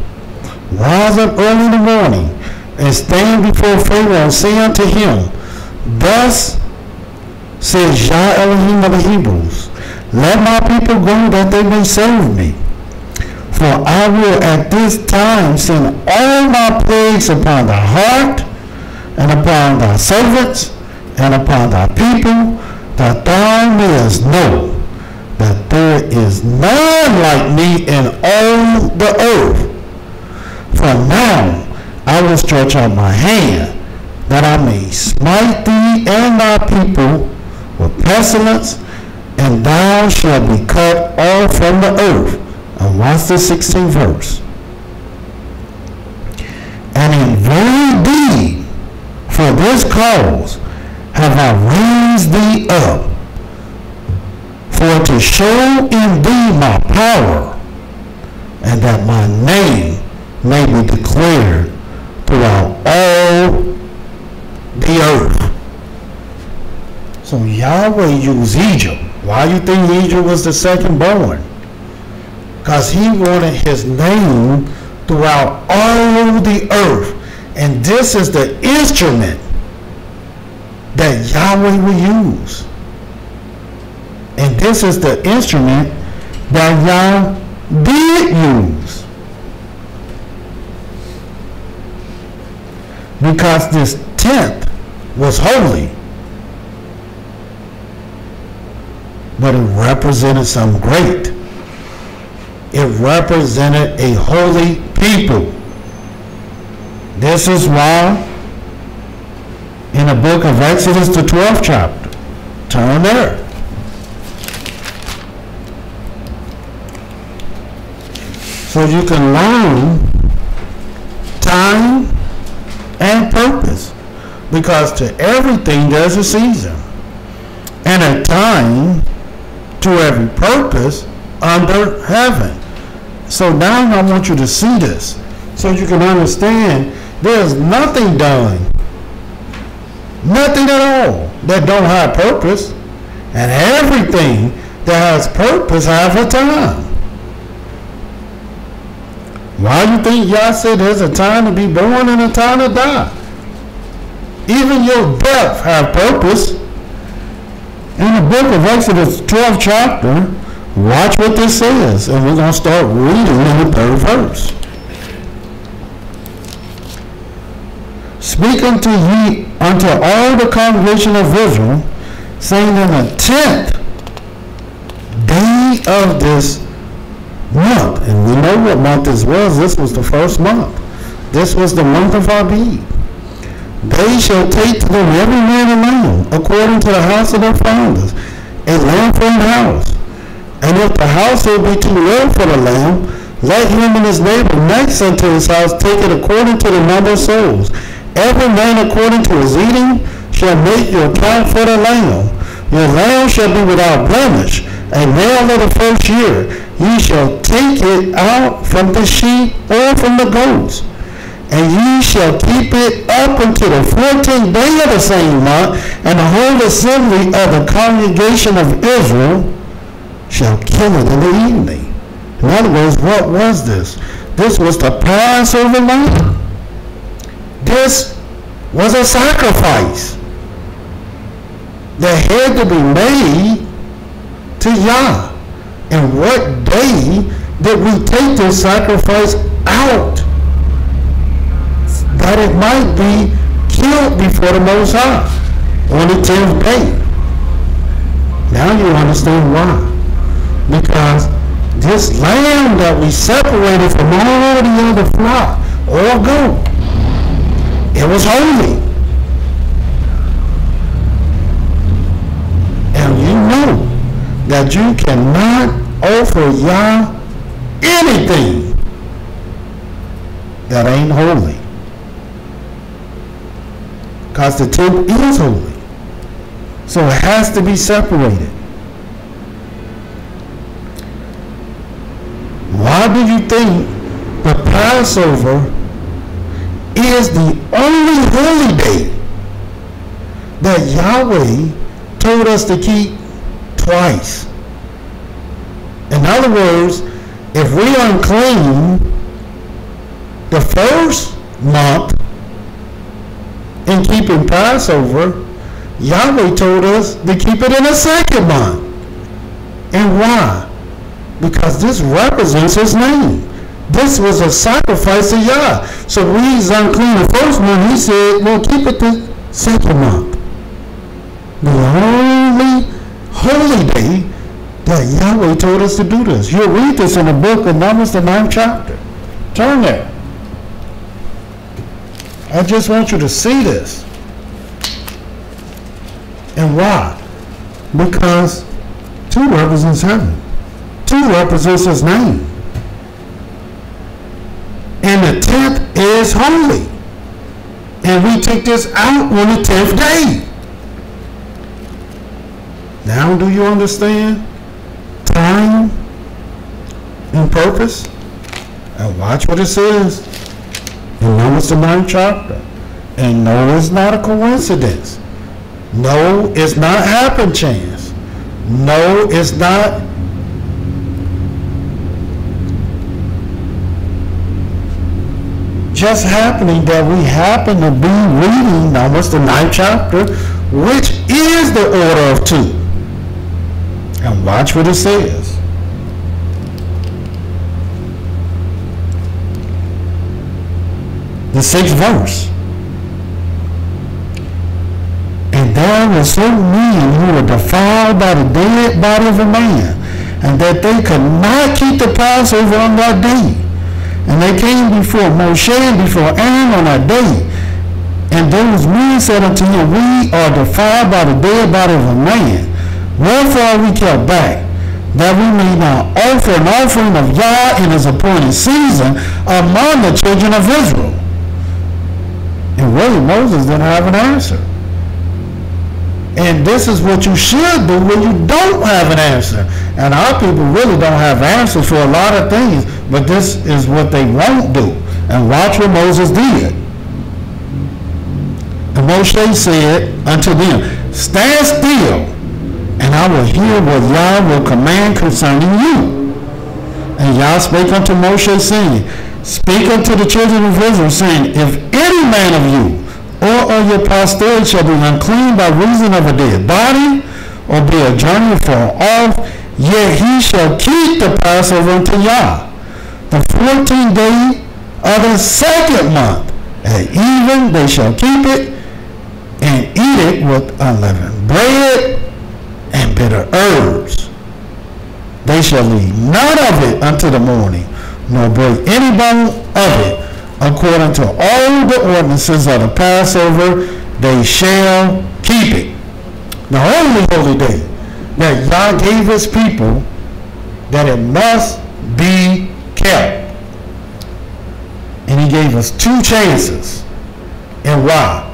rise up early in the morning, and stand before Pharaoh, and say unto him, thus says Yah Elohim of the Hebrews, let my people go that they may serve me. For I will at this time send all my plagues upon thy heart, and upon thy servants, and upon thy people, that thou mayest know that there is none like me in all the earth. For now I will stretch out my hand, that I may smite thee and thy people with pestilence, and thou shalt be cut off from the earth. And watch the 16th verse. And in very deed, for this cause have I raised thee up, for to show in thee my power, and that my name may be declared throughout all the earth. So Yahweh used Egypt. Why do you think Egypt was the second born? Because he wanted his name throughout all to the earth. And this is the instrument that Yahweh will use. And this is the instrument that Yah did use. Because this tenth was holy. But it represented something great. It represented a holy people. This is why in the book of Exodus, the 12th chapter, turn there. So you can learn time and purpose. Because to everything there's a season. And a time to every purpose under heaven. So now I want you to see this. So you can understand there's nothing done. Nothing at all that don't have purpose. And everything that has purpose have a time. Why do you think Yah said there's a time to be born and a time to die? Even your death have purpose. In the book of Exodus 12th chapter, watch what this says. And we're going to start reading in the 3rd verse. Speak unto ye unto all the congregation of Israel, saying in the 10th day of this month, and we know what month this was. This was the first month. This was the month of Abib. They shall take to them every man a lamb, according to the house of their fathers, a lamb from the house. And if the household be too low for the lamb, let him and his neighbor next unto his house take it according to the number of souls. Every man according to his eating shall make your account for the lamb. Your lamb shall be without blemish, a male of the first year. Ye shall take it out from the sheep or from the goats. And ye shall keep it up until the 14th day of the same month, and the whole assembly of the congregation of Israel shall kill it in the evening. In other words, what was this? This was the Passover lamb. This was a sacrifice that had to be made to Yah. And what day did we take this sacrifice out? That it might be killed before the Most High on the 10th day. Now you understand why. Because this lamb that we separated from all the other flock, all goat, it was holy. And you know that you cannot offer Yah anything that ain't holy. Because the temple is holy. So it has to be separated. Why do you think the Passover is the only holy day that Yahweh told us to keep twice? In other words, if we unclean the first month in keeping Passover, Yahweh told us to keep it in the second month. And why? Because this represents his name. This was a sacrifice to Yah. So when he's unclean the first month, he said, well, keep it the second month. The only holy day that Yahweh told us to do this. You'll read this in the book of Numbers, the 9th chapter. Turn there. I just want you to see this. And why? Because 2 represents heaven. 2 represents his name. And the 10th is holy. And we take this out on the 10th day. Now do you understand time and purpose? And watch what it says in Numbers the 9th chapter. And no, it's not a coincidence. No, it's not happen chance. No, it's not just happening that we happen to be reading Numbers, the 9th chapter, which is the order of 2. And watch what it says. The 6th verse. And there were certain men who were defiled by the dead body of a man, and that they could not keep the Passover on that day. And they came before Moshe and before Aaron on that day. And those men said unto him, we are defiled by the dead body of a man. Wherefore are we kept back, that we may now offer an offering of Yah in his appointed season among the children of Israel? And really, Moses didn't have an answer. And this is what you should do when you don't have an answer. And our people really don't have answers for a lot of things, but this is what they won't do. And watch what Moses did. And Moshe said unto them, stand still, and I will hear what Yah will command concerning you. And Yah spake unto Moshe, saying, speak unto the children of Israel, saying, if any man of you or of your posterity shall be unclean by reason of a dead body, or be a journey far off, yet he shall keep the Passover unto Yah, the 14th day of the 2nd month. At even they shall keep it, and eat it with unleavened bread and bitter herbs. They shall leave none of it unto the morning, nor break any bone of it. According to all the ordinances of the Passover, they shall keep it. The holy day that Yah gave his people, that it must be kept. And he gave us 2 chances. And why?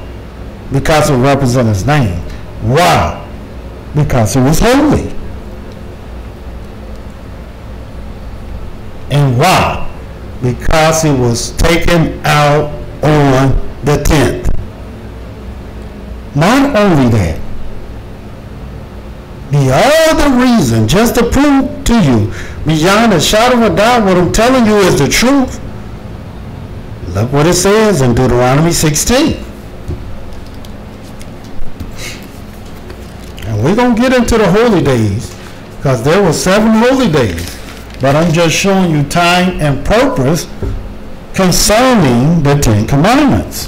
Because it represents his name. Why? Because it was holy. And why? Because it was taken out on the 10th. Not only that, the other reason, just to prove to you, beyond a shadow of a doubt, what I'm telling you is the truth. Look what it says in Deuteronomy 16. And we're going to get into the holy days, because there were 7 holy days. But I'm just showing you time and purpose concerning the 10 Commandments.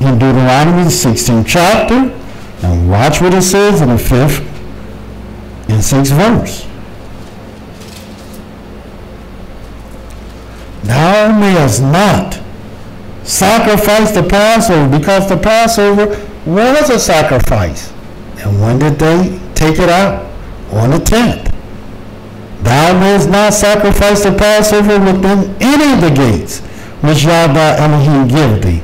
In Deuteronomy 16th chapter, and watch what it says in the 5th and 6th verse. Thou mayest not sacrifice the Passover, because the Passover was a sacrifice. And when did they take it out? On the 10th. Thou mayest not sacrifice the Passover within any of the gates which Yah thy Elohim give thee,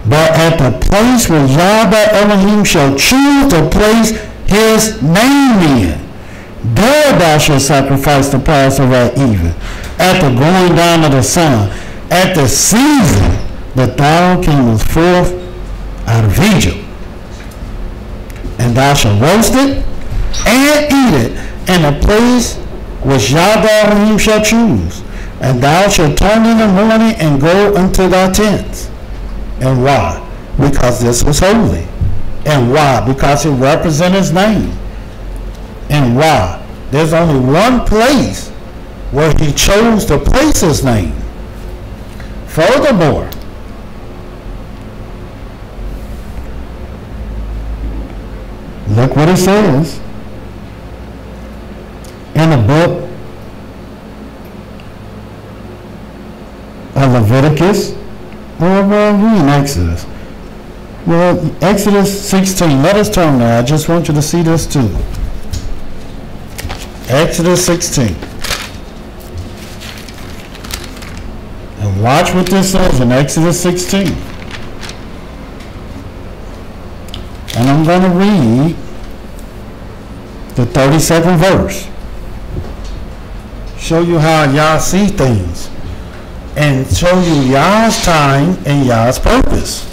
but at the place where Yah thy Elohim shall choose to place his name in. There thou shalt sacrifice the Passover at even, at the going down of the sun, at the season that thou camest forth out of Egypt. And thou shalt roast it and eat it in the place which Yah thy Elohim shall choose. And thou shalt turn in the morning and go unto thy tents. And why? Because this was holy. And why? Because it represents his name. And why? There's only one place where he chose to place his name. Furthermore, look what it says in the book of Leviticus, or in Exodus. Well, Exodus 16. Let us turn there. I just want you to see this too. Exodus 16. And watch what this says in Exodus 16. And I'm going to read the 32nd verse. Show you how Yah sees things. And show you Yah's time and Yah's purpose.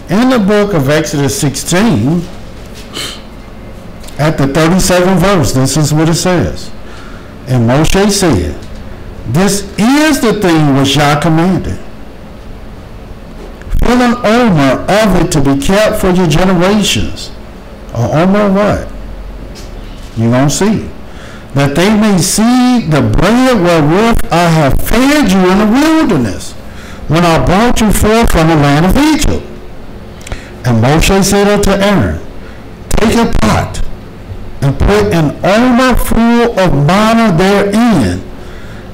In the book of Exodus 16, at the 32nd verse, this is what it says. And Moshe said, This is the thing which Yah commanded. Fill an omer of it to be kept for your generations. An omer what? You're going to see. That they may see the bread wherewith I have fed you in the wilderness, when I brought you forth from the land of Egypt. And Moshe said unto Aaron, take a pot, and put an omer full of manna therein,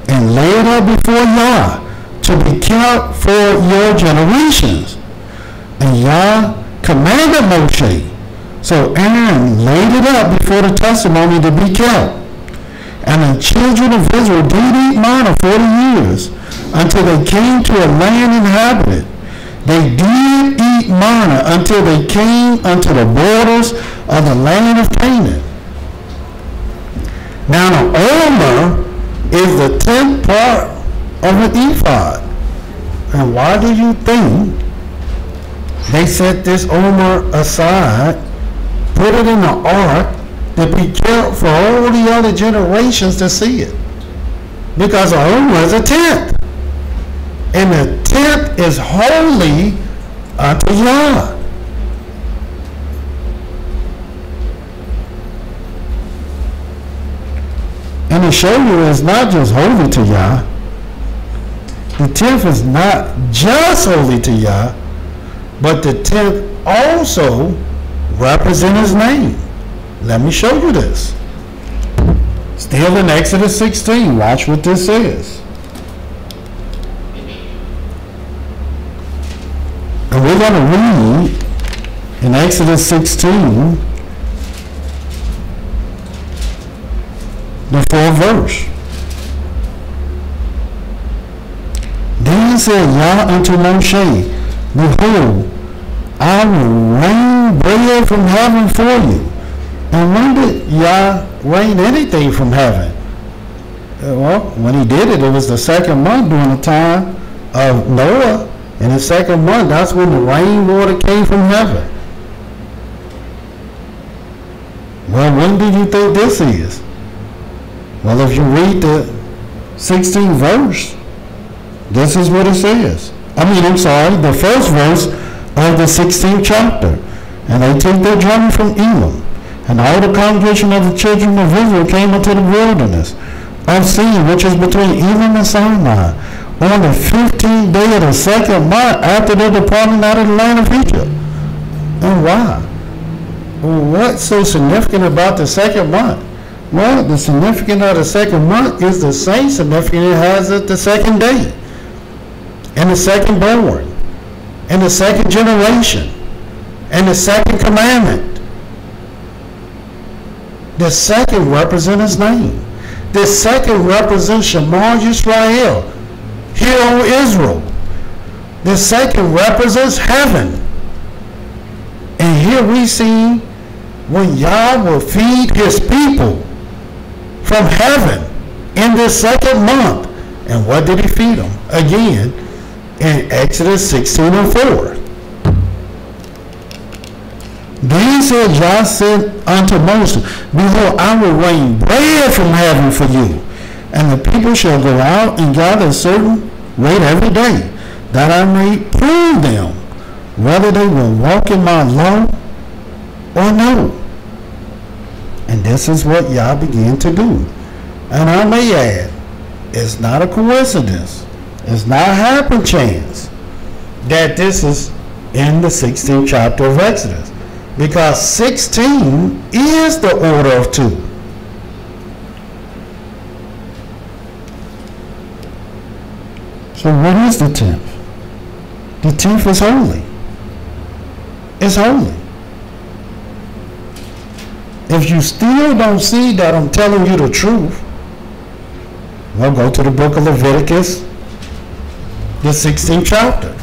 and lay it up before Yah, to be kept for your generations. And Yah commanded Moshe. So Aaron laid it up before the testimony to be kept. And the children of Israel did eat manna 40 years, until they came to a land inhabited. They did eat manna until they came unto the borders of the land of Canaan. Now the omer is the 10th part of an ephod. And why do you think they set this omer aside, put it in the ark, to be kept for all the other generations to see it? Because the omer is a 10th. And the 10th is holy unto Yah. And to show you it's not just holy to Yah, the 10th is not just holy to Yah, but the 10th also represents his name. Let me show you this. Still in Exodus 16, watch what this says. And we're going to read in Exodus 16, the 4th verse. Then said Yah unto Moshe, behold, I will rain bread from heaven for you. And when did Yah rain anything from heaven? Well, when he did it, it was the 2nd month during the time of Noah. In the 2nd month, that's when the rainwater came from heaven. Well, when do you think this is? Well, if you read the 16th verse, this is what it says. The first verse of the 16th chapter. And they took their journey from Elim, and all the congregation of the children of Israel came into the wilderness of Sin, which is between Elim and Sinai, on the 15th day of the 2nd month after their departing out of the land of Egypt. And why? Well, what's so significant about the 2nd month? Well, the significance of the 2nd month is the same significance it has at the 2nd day, and the 2nd born, and the 2nd generation, and the 2nd commandment. The 2nd represents his name. The 2nd represents Shema Yisrael. Hear, O Israel. The 2nd represents heaven. And here we see when Yah will feed his people from heaven in this 2nd month. And what did he feed them? Again, in Exodus 16 and 4. Then said Yah said unto Moses, behold, I will rain bread from heaven for you, and the people shall go out and gather a certain rate every day, that I may prove them whether they will walk in my law or no. And this is what Yah began to do. And I may add, it's not a coincidence, it's not a happen chance that this is in the 16th chapter of Exodus, because 16 is the order of 2. So what is the 10th? The 10th is holy. It's holy. If you still don't see that I'm telling you the truth, well, go to the book of Leviticus, the 16th chapter,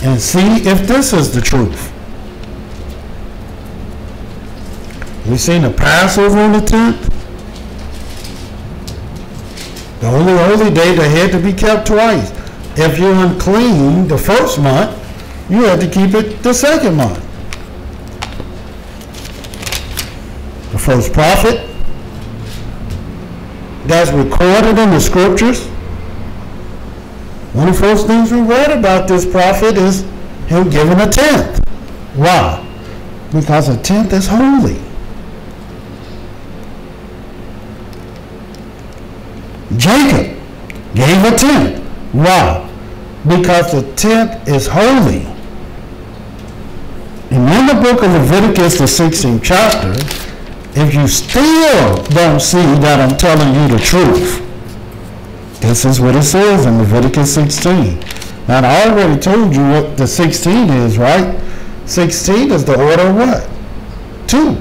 and see if this is the truth. We've seen the Passover on the 10th. The only holy day that had to be kept twice. If you're unclean the 1st month, you had to keep it the 2nd month. The first prophet that's recorded in the scriptures. One of the first things we read about this prophet is him giving a tenth. Why? Because a tenth is holy. Jacob gave a tenth. Why? Because the tenth is holy. And in the book of Leviticus, the 16th chapter, if you still don't see that I'm telling you the truth, this is what it says in Leviticus 16. Now, I already told you what the 16 is, right? 16 is the order of what? 2.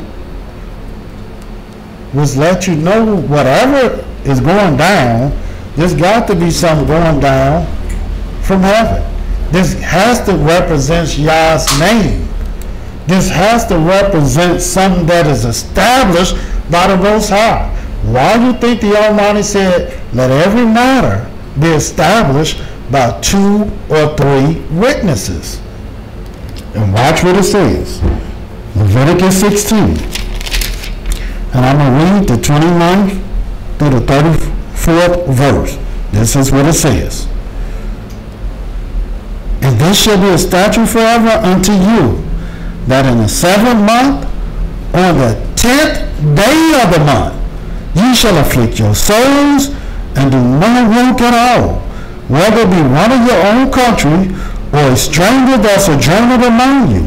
Which let you know whatever is going down, there's got to be something going down from heaven. This has to represent Yah's name. This has to represent something that is established by the Most High. Why do you think the Almighty said, let every matter be established by 2 or 3 witnesses? And watch what it says. Leviticus 16. And I'm going to read the 29th through the 34th verse. This is what it says. And this shall be a statute forever unto you, that in the 7th month, on the 10th day of the month, ye shall afflict your souls, and do no work at all, whether it be one of your own country, or a stranger that sojourneth among you.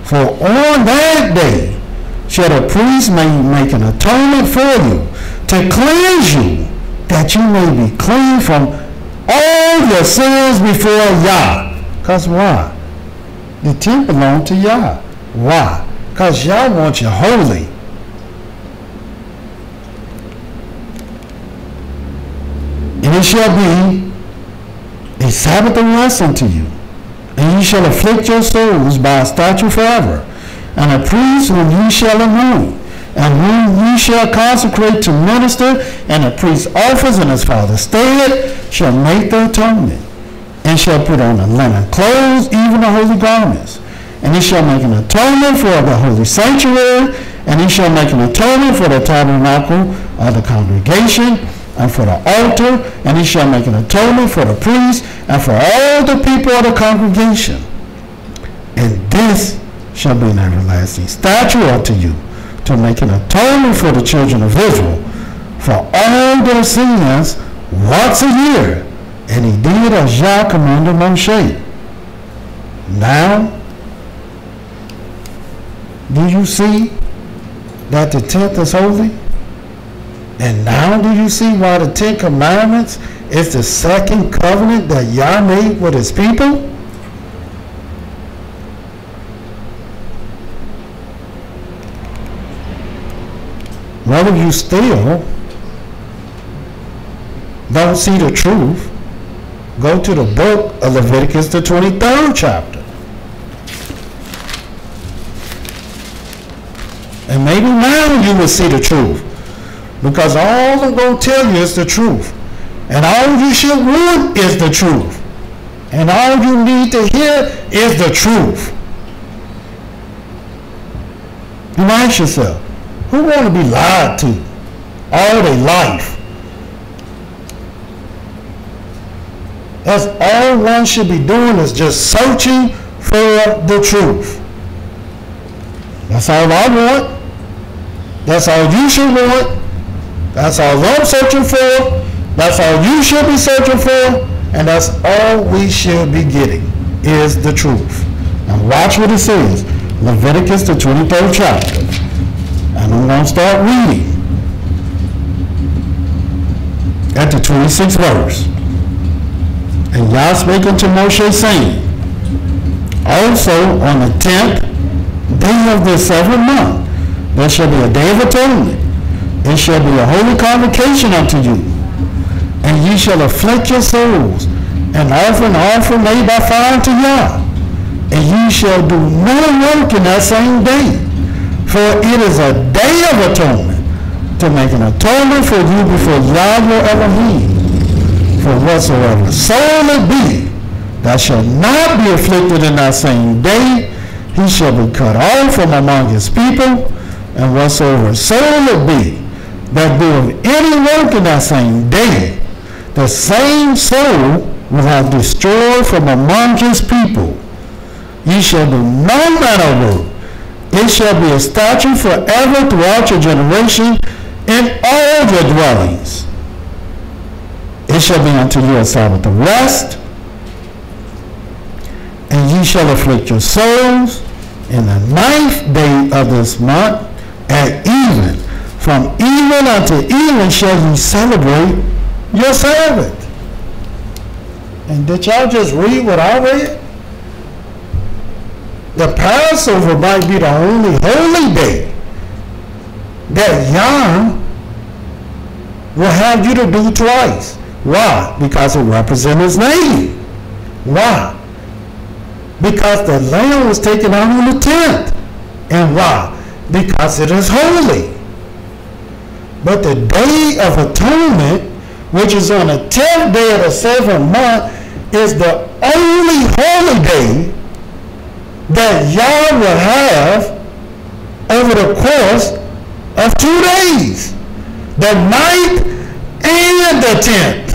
For on that day shall the priest make an atonement for you, to cleanse you, that you may be clean from all your sins before Yah. Because why? The tenth belongs to Yah. Why? Because Yah wants you holy. And it shall be a Sabbath of rest unto you, and ye shall afflict your souls by a statute forever, and a priest whom ye shall anoint, and whom ye shall consecrate to minister, and the priest offers in his father's stead, shall make the atonement, and shall put on the linen clothes, even the holy garments. And he shall make an atonement for the holy sanctuary, and he shall make an atonement for the tabernacle of the congregation, and for the altar, and he shall make an atonement for the priest, and for all the people of the congregation. And this shall be an everlasting statute unto you, to make an atonement for the children of Israel, for all their sins once a year. And he did as Yah commanded Moshe. Now, do you see that the 10th is holy? And now do you see why the 10 Commandments is the second covenant that Yah made with his people? Whether you still don't see the truth, go to the book of Leviticus, the 23rd chapter. And maybe now you will see the truth. Because all I'm going to tell you is the truth. And all you should want is the truth. And all you need to hear is the truth. You ask yourself, who want to be lied to all their life? That's all one should be doing, is just searching for the truth. That's all I want. That's all you should want. That's all I'm searching for. That's all you should be searching for. And that's all we should be getting, is the truth. Now watch what it says. Leviticus, the 23rd chapter. And I'm going to start reading at the 26th verse. And Yah spake unto Moshe, saying, also on the 10th day of the 7th month, there shall be a day of atonement. It shall be a holy convocation unto you. And ye shall afflict your souls, and offer an offering made by fire to Yah. And ye shall do no work in that same day. For it is a day of atonement, to make an atonement for you before Yah your Elohim. For whatsoever soul it be that shall not be afflicted in that same day, he shall be cut off from among his people. And whatsoever soul it be that doeth any work in that same day, the same soul will have destroyed from among his people. Ye shall do no manner of work. It shall be a statute forever throughout your generation in all your dwellings. It shall be unto you a Sabbath of rest, and ye shall afflict your souls in the 9th day of this month at even. From even unto even shall ye celebrate your Sabbath. And did y'all just read what I read? The Passover might be the only holy day that Yah will have you to do twice. Why? Because it represents his name. Why? Because the lamb was taken out on the 10th. And why? Because it is holy. But the Day of Atonement, which is on the 10th day of the 7th month, is the only holy day that Yah will have over the course of 2 days. The 9th and the 10th.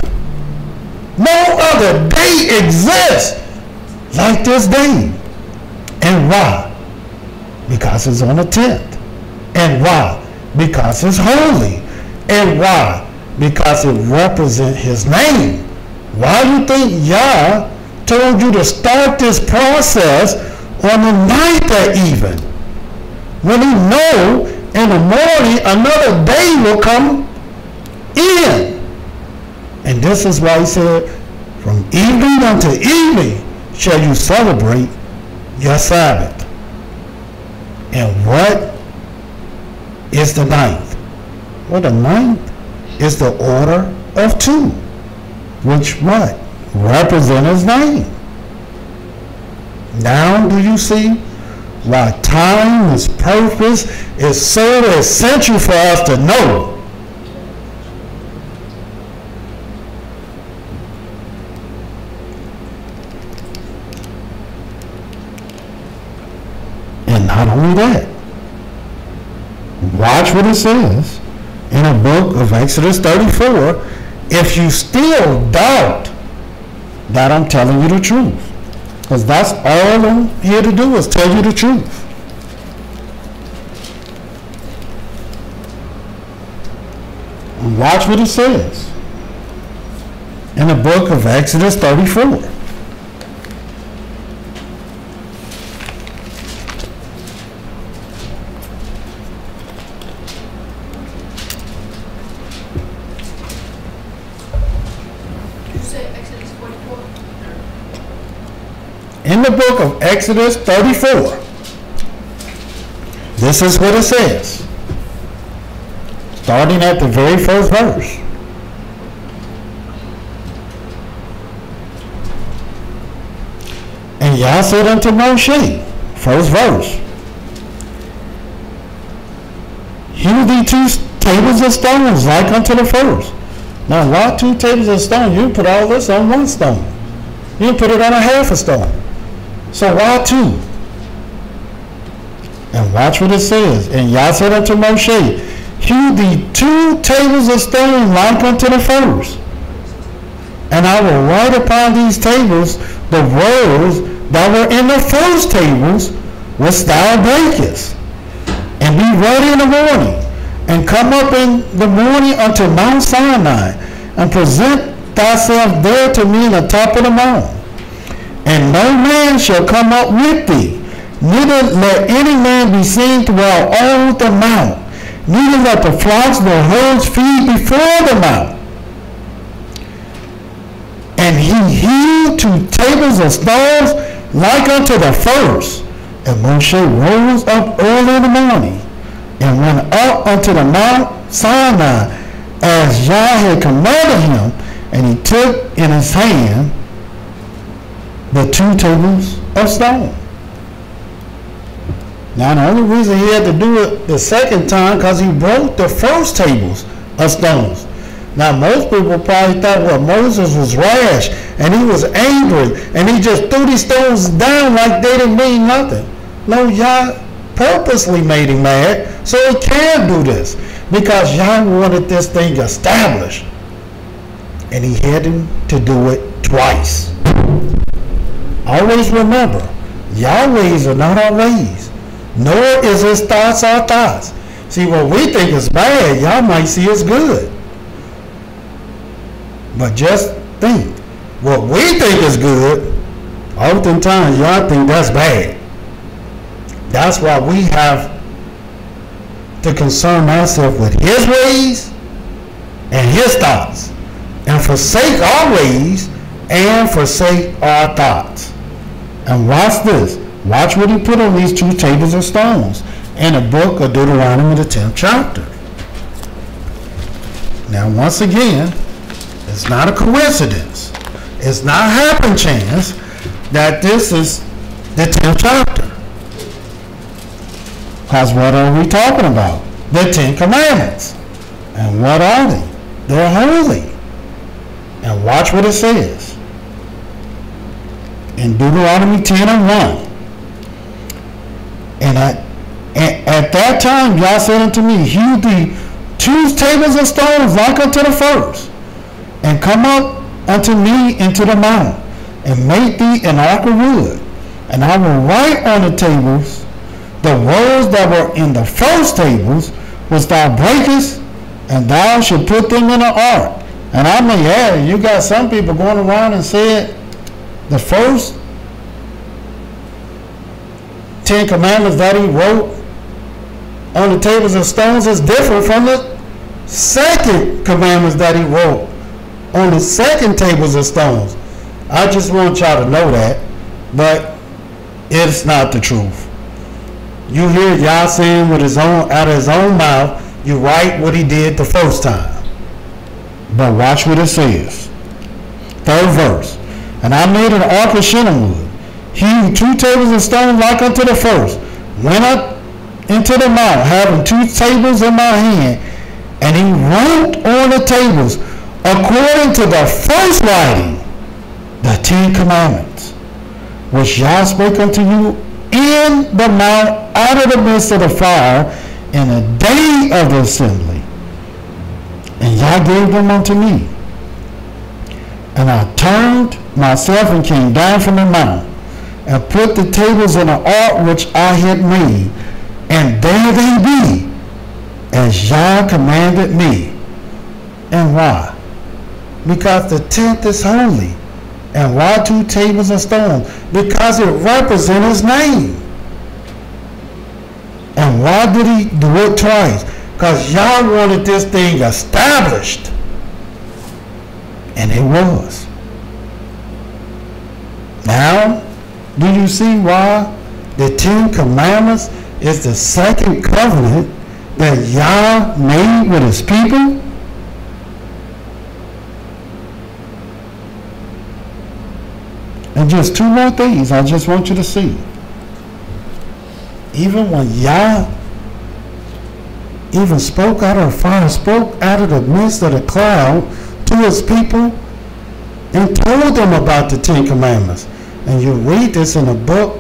No other day exists like this day. And why? Because it's on the 10th. And why? Because it's holy. And why? Because it represents his name. Why do you think Yah told you to start this process on the 9th at even? When he know in the morning another day will come in. And this is why he said, from evening unto evening shall you celebrate your Sabbath. And what is the 9th? Well, the 9th is the order of 2, which what? Represent his name. Now do you see why time, its purpose, is so essential for us to know? And not only that, watch what it says in the book of Exodus 34. If you still doubt that I'm telling you the truth, because that's all I'm here to do is tell you the truth. And watch what it says in the book of Exodus 34. In the book of Exodus 34, this is what it says, starting at the very first verse. And Yah said unto Moshe, first verse, hew thee 2 tables of stones like unto the first. Now, why 2 tables of stone? You put all this on 1 stone. You put it on a half a stone. So why 2? And watch what it says. And Yah said unto Moshe, hew thee 2 tables of stone like unto the first. And I will write upon these tables the words that were in the first tables which thou breakest. And be ready in the morning, and come up in the morning unto Mount Sinai, and present thyself there to me in the top of the mount. And no man shall come up with thee, neither let any man be seen throughout all the mount, neither let the flocks nor herds feed before the mount. And he hewed 2 tables of stones like unto the first. And Moshe rose up early in the morning, and went up unto the Mount Sinai, as Yah had commanded him, and he took in his hand the 2 tables of stone. Now, the only reason he had to do it the second time, because he broke the first tables of stones. Now, most people probably thought, well, Moses was rash, and he was angry, and he just threw these stones down like they didn't mean nothing. No, Yah purposely made him mad, so he can do this. Because Yah wanted this thing established. And he had to do it twice. Always remember, Yah's ways are not our ways, nor is his thoughts our thoughts. See, what we think is bad, Yah might see as good. But just think, what we think is good, oftentimes Yah think that's bad. That's why we have to concern ourselves with his ways and his thoughts, and forsake our ways and forsake our thoughts. And watch this. Watch what he put on these 2 tables of stones in the book of Deuteronomy, the 10th chapter. Now, once again, it's not a coincidence. It's not happen chance that this is the 10th chapter. Because what are we talking about? The 10 Commandments. And what are they? They're holy. And watch what it says. In Deuteronomy 10 and 1. And at that time, Yah said unto me, hew thee 2 tables of stones like unto the first, and come up unto me into the mount, and make thee an ark of wood. And I will write on the tables the words that were in the first tables, which thou breakest, and thou shalt put them in an ark. And I may add, you got some people going around and said the first 10 Commandments that he wrote on the tables of stones is different from the second commandments that he wrote on the second tables of stones. I just want y'all to know that, but it's not the truth. You hear Yah saying with his own, out of his own mouth, you write what he did the first time. But watch what it says. 3rd verse. And I made an ark of shittim wood. Hewed 2 tables of stone like unto the first. Went up into the mount, having 2 tables in my hand. And he wrote on the tables, according to the first writing, the 10 Commandments, which Yah spake unto you in the mount out of the midst of the fire in the day of the assembly. And Yah gave them unto me. And I turned myself and came down from the mount, and put the tables in an ark which I had made, and there they be, as Yah commanded me. And why? Because the 10th is holy. And why 2 tables of stone? Because it represents his name. And why did he do it twice? Because Yah wanted this thing established. And it was. Now, do you see why the 10 Commandments is the second covenant that Yah made with his people? And just 2 more things I just want you to see. Even when Yah even spoke out of the fire, spoke out of the midst of the cloud to his people and told them about the 10 Commandments. And you read this in the book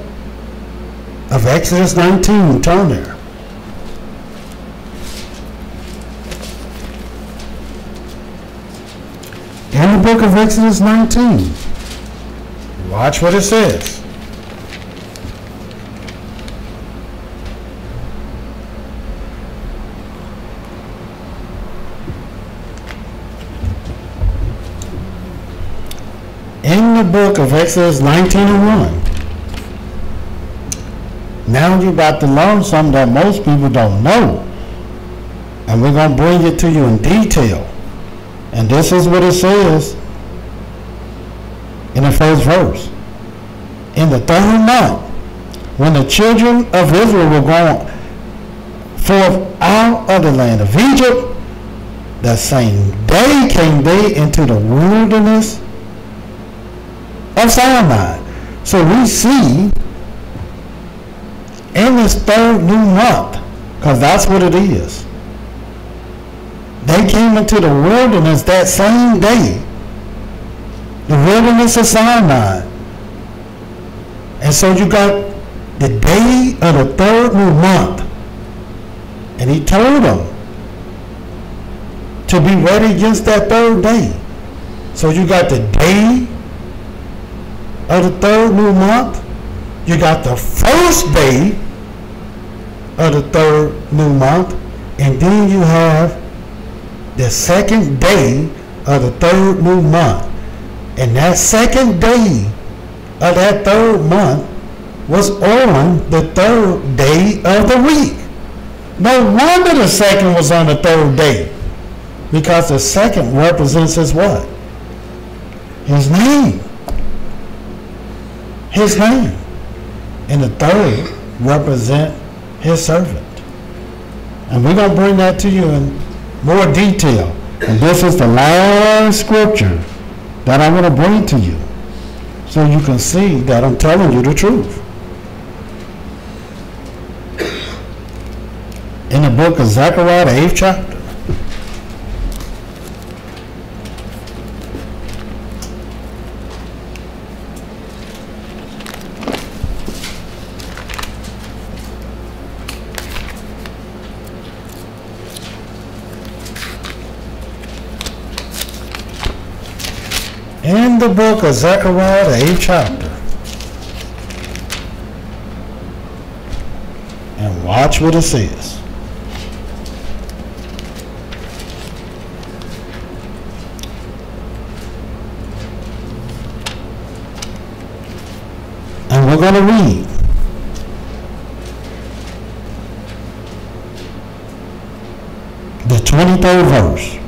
of Exodus 19. Turn there. In the book of Exodus 19. Watch what it says. In the book of Exodus 19 and 1. Now you're about to learn something that most people don't know. And we're going to bring it to you in detail. And this is what it says in the first verse. In the 3rd month, when the children of Israel were going forth out of the land of Egypt, the same day came they into the wilderness of Sinai. So we see in this 3rd new month, because that's what it is, they came into the wilderness that same day, the wilderness of Sinai. And so you got the day of the 3rd new month, and he told them to be ready against that third day. So you got the day of the third new month. You got the first day of the third new month. And then you have the second day of the third new month. And that second day of that third month was on the third day of the week. No wonder the second was on the third day, because the second represents his what? His name. His name. And the third represents his servant. And we're going to bring that to you in more detail. And this is the last scripture that I want to bring to you, so you can see that I'm telling you the truth. In the book of Zechariah, the 8th chapter. In the book of Zechariah, the 8th chapter. And watch what it says. And we're going to read the 23rd verse.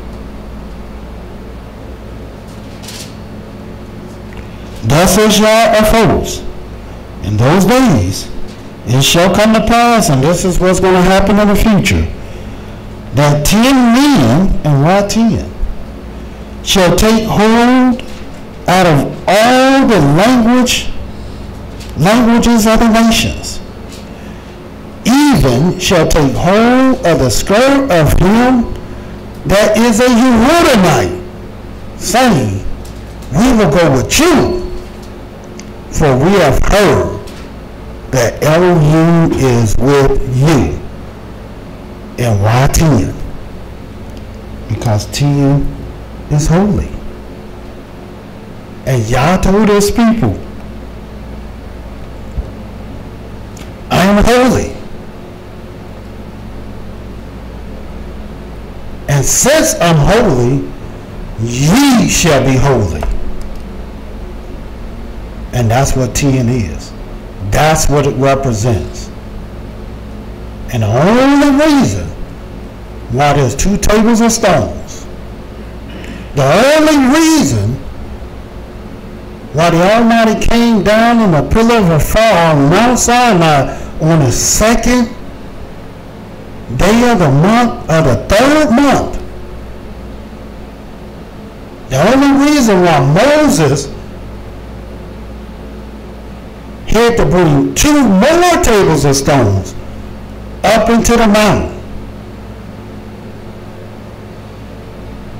Thus says Yah of hosts, in those days it shall come to pass, and this is what's going to happen in the future, that 10 men, and why 10, shall take hold out of all the languages of the nations, even shall take hold of the skirt of him that is a Yehudite, saying, we will go with you, for we have heard that Elohim is with you. And why 10? Because 10 is holy. And Yah told his people, I am holy. And since I'm holy, ye shall be holy. And that's what 10 is. That's what it represents. And the only reason why there's 2 tables of stones, the only reason why the Almighty came down in a pillar of a fire on Mount Sinai on the second day of the month, of the third month, the only reason why Moses had to bring 2 more tables of stones up into the mountain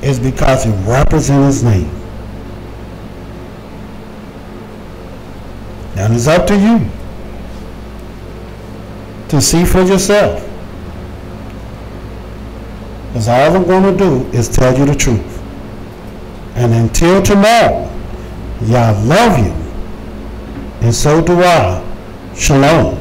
is because it represents his name. Now it's up to you to see for yourself. Because all I'm going to do is tell you the truth. And until tomorrow, Yah love you. And so do I. Shalom.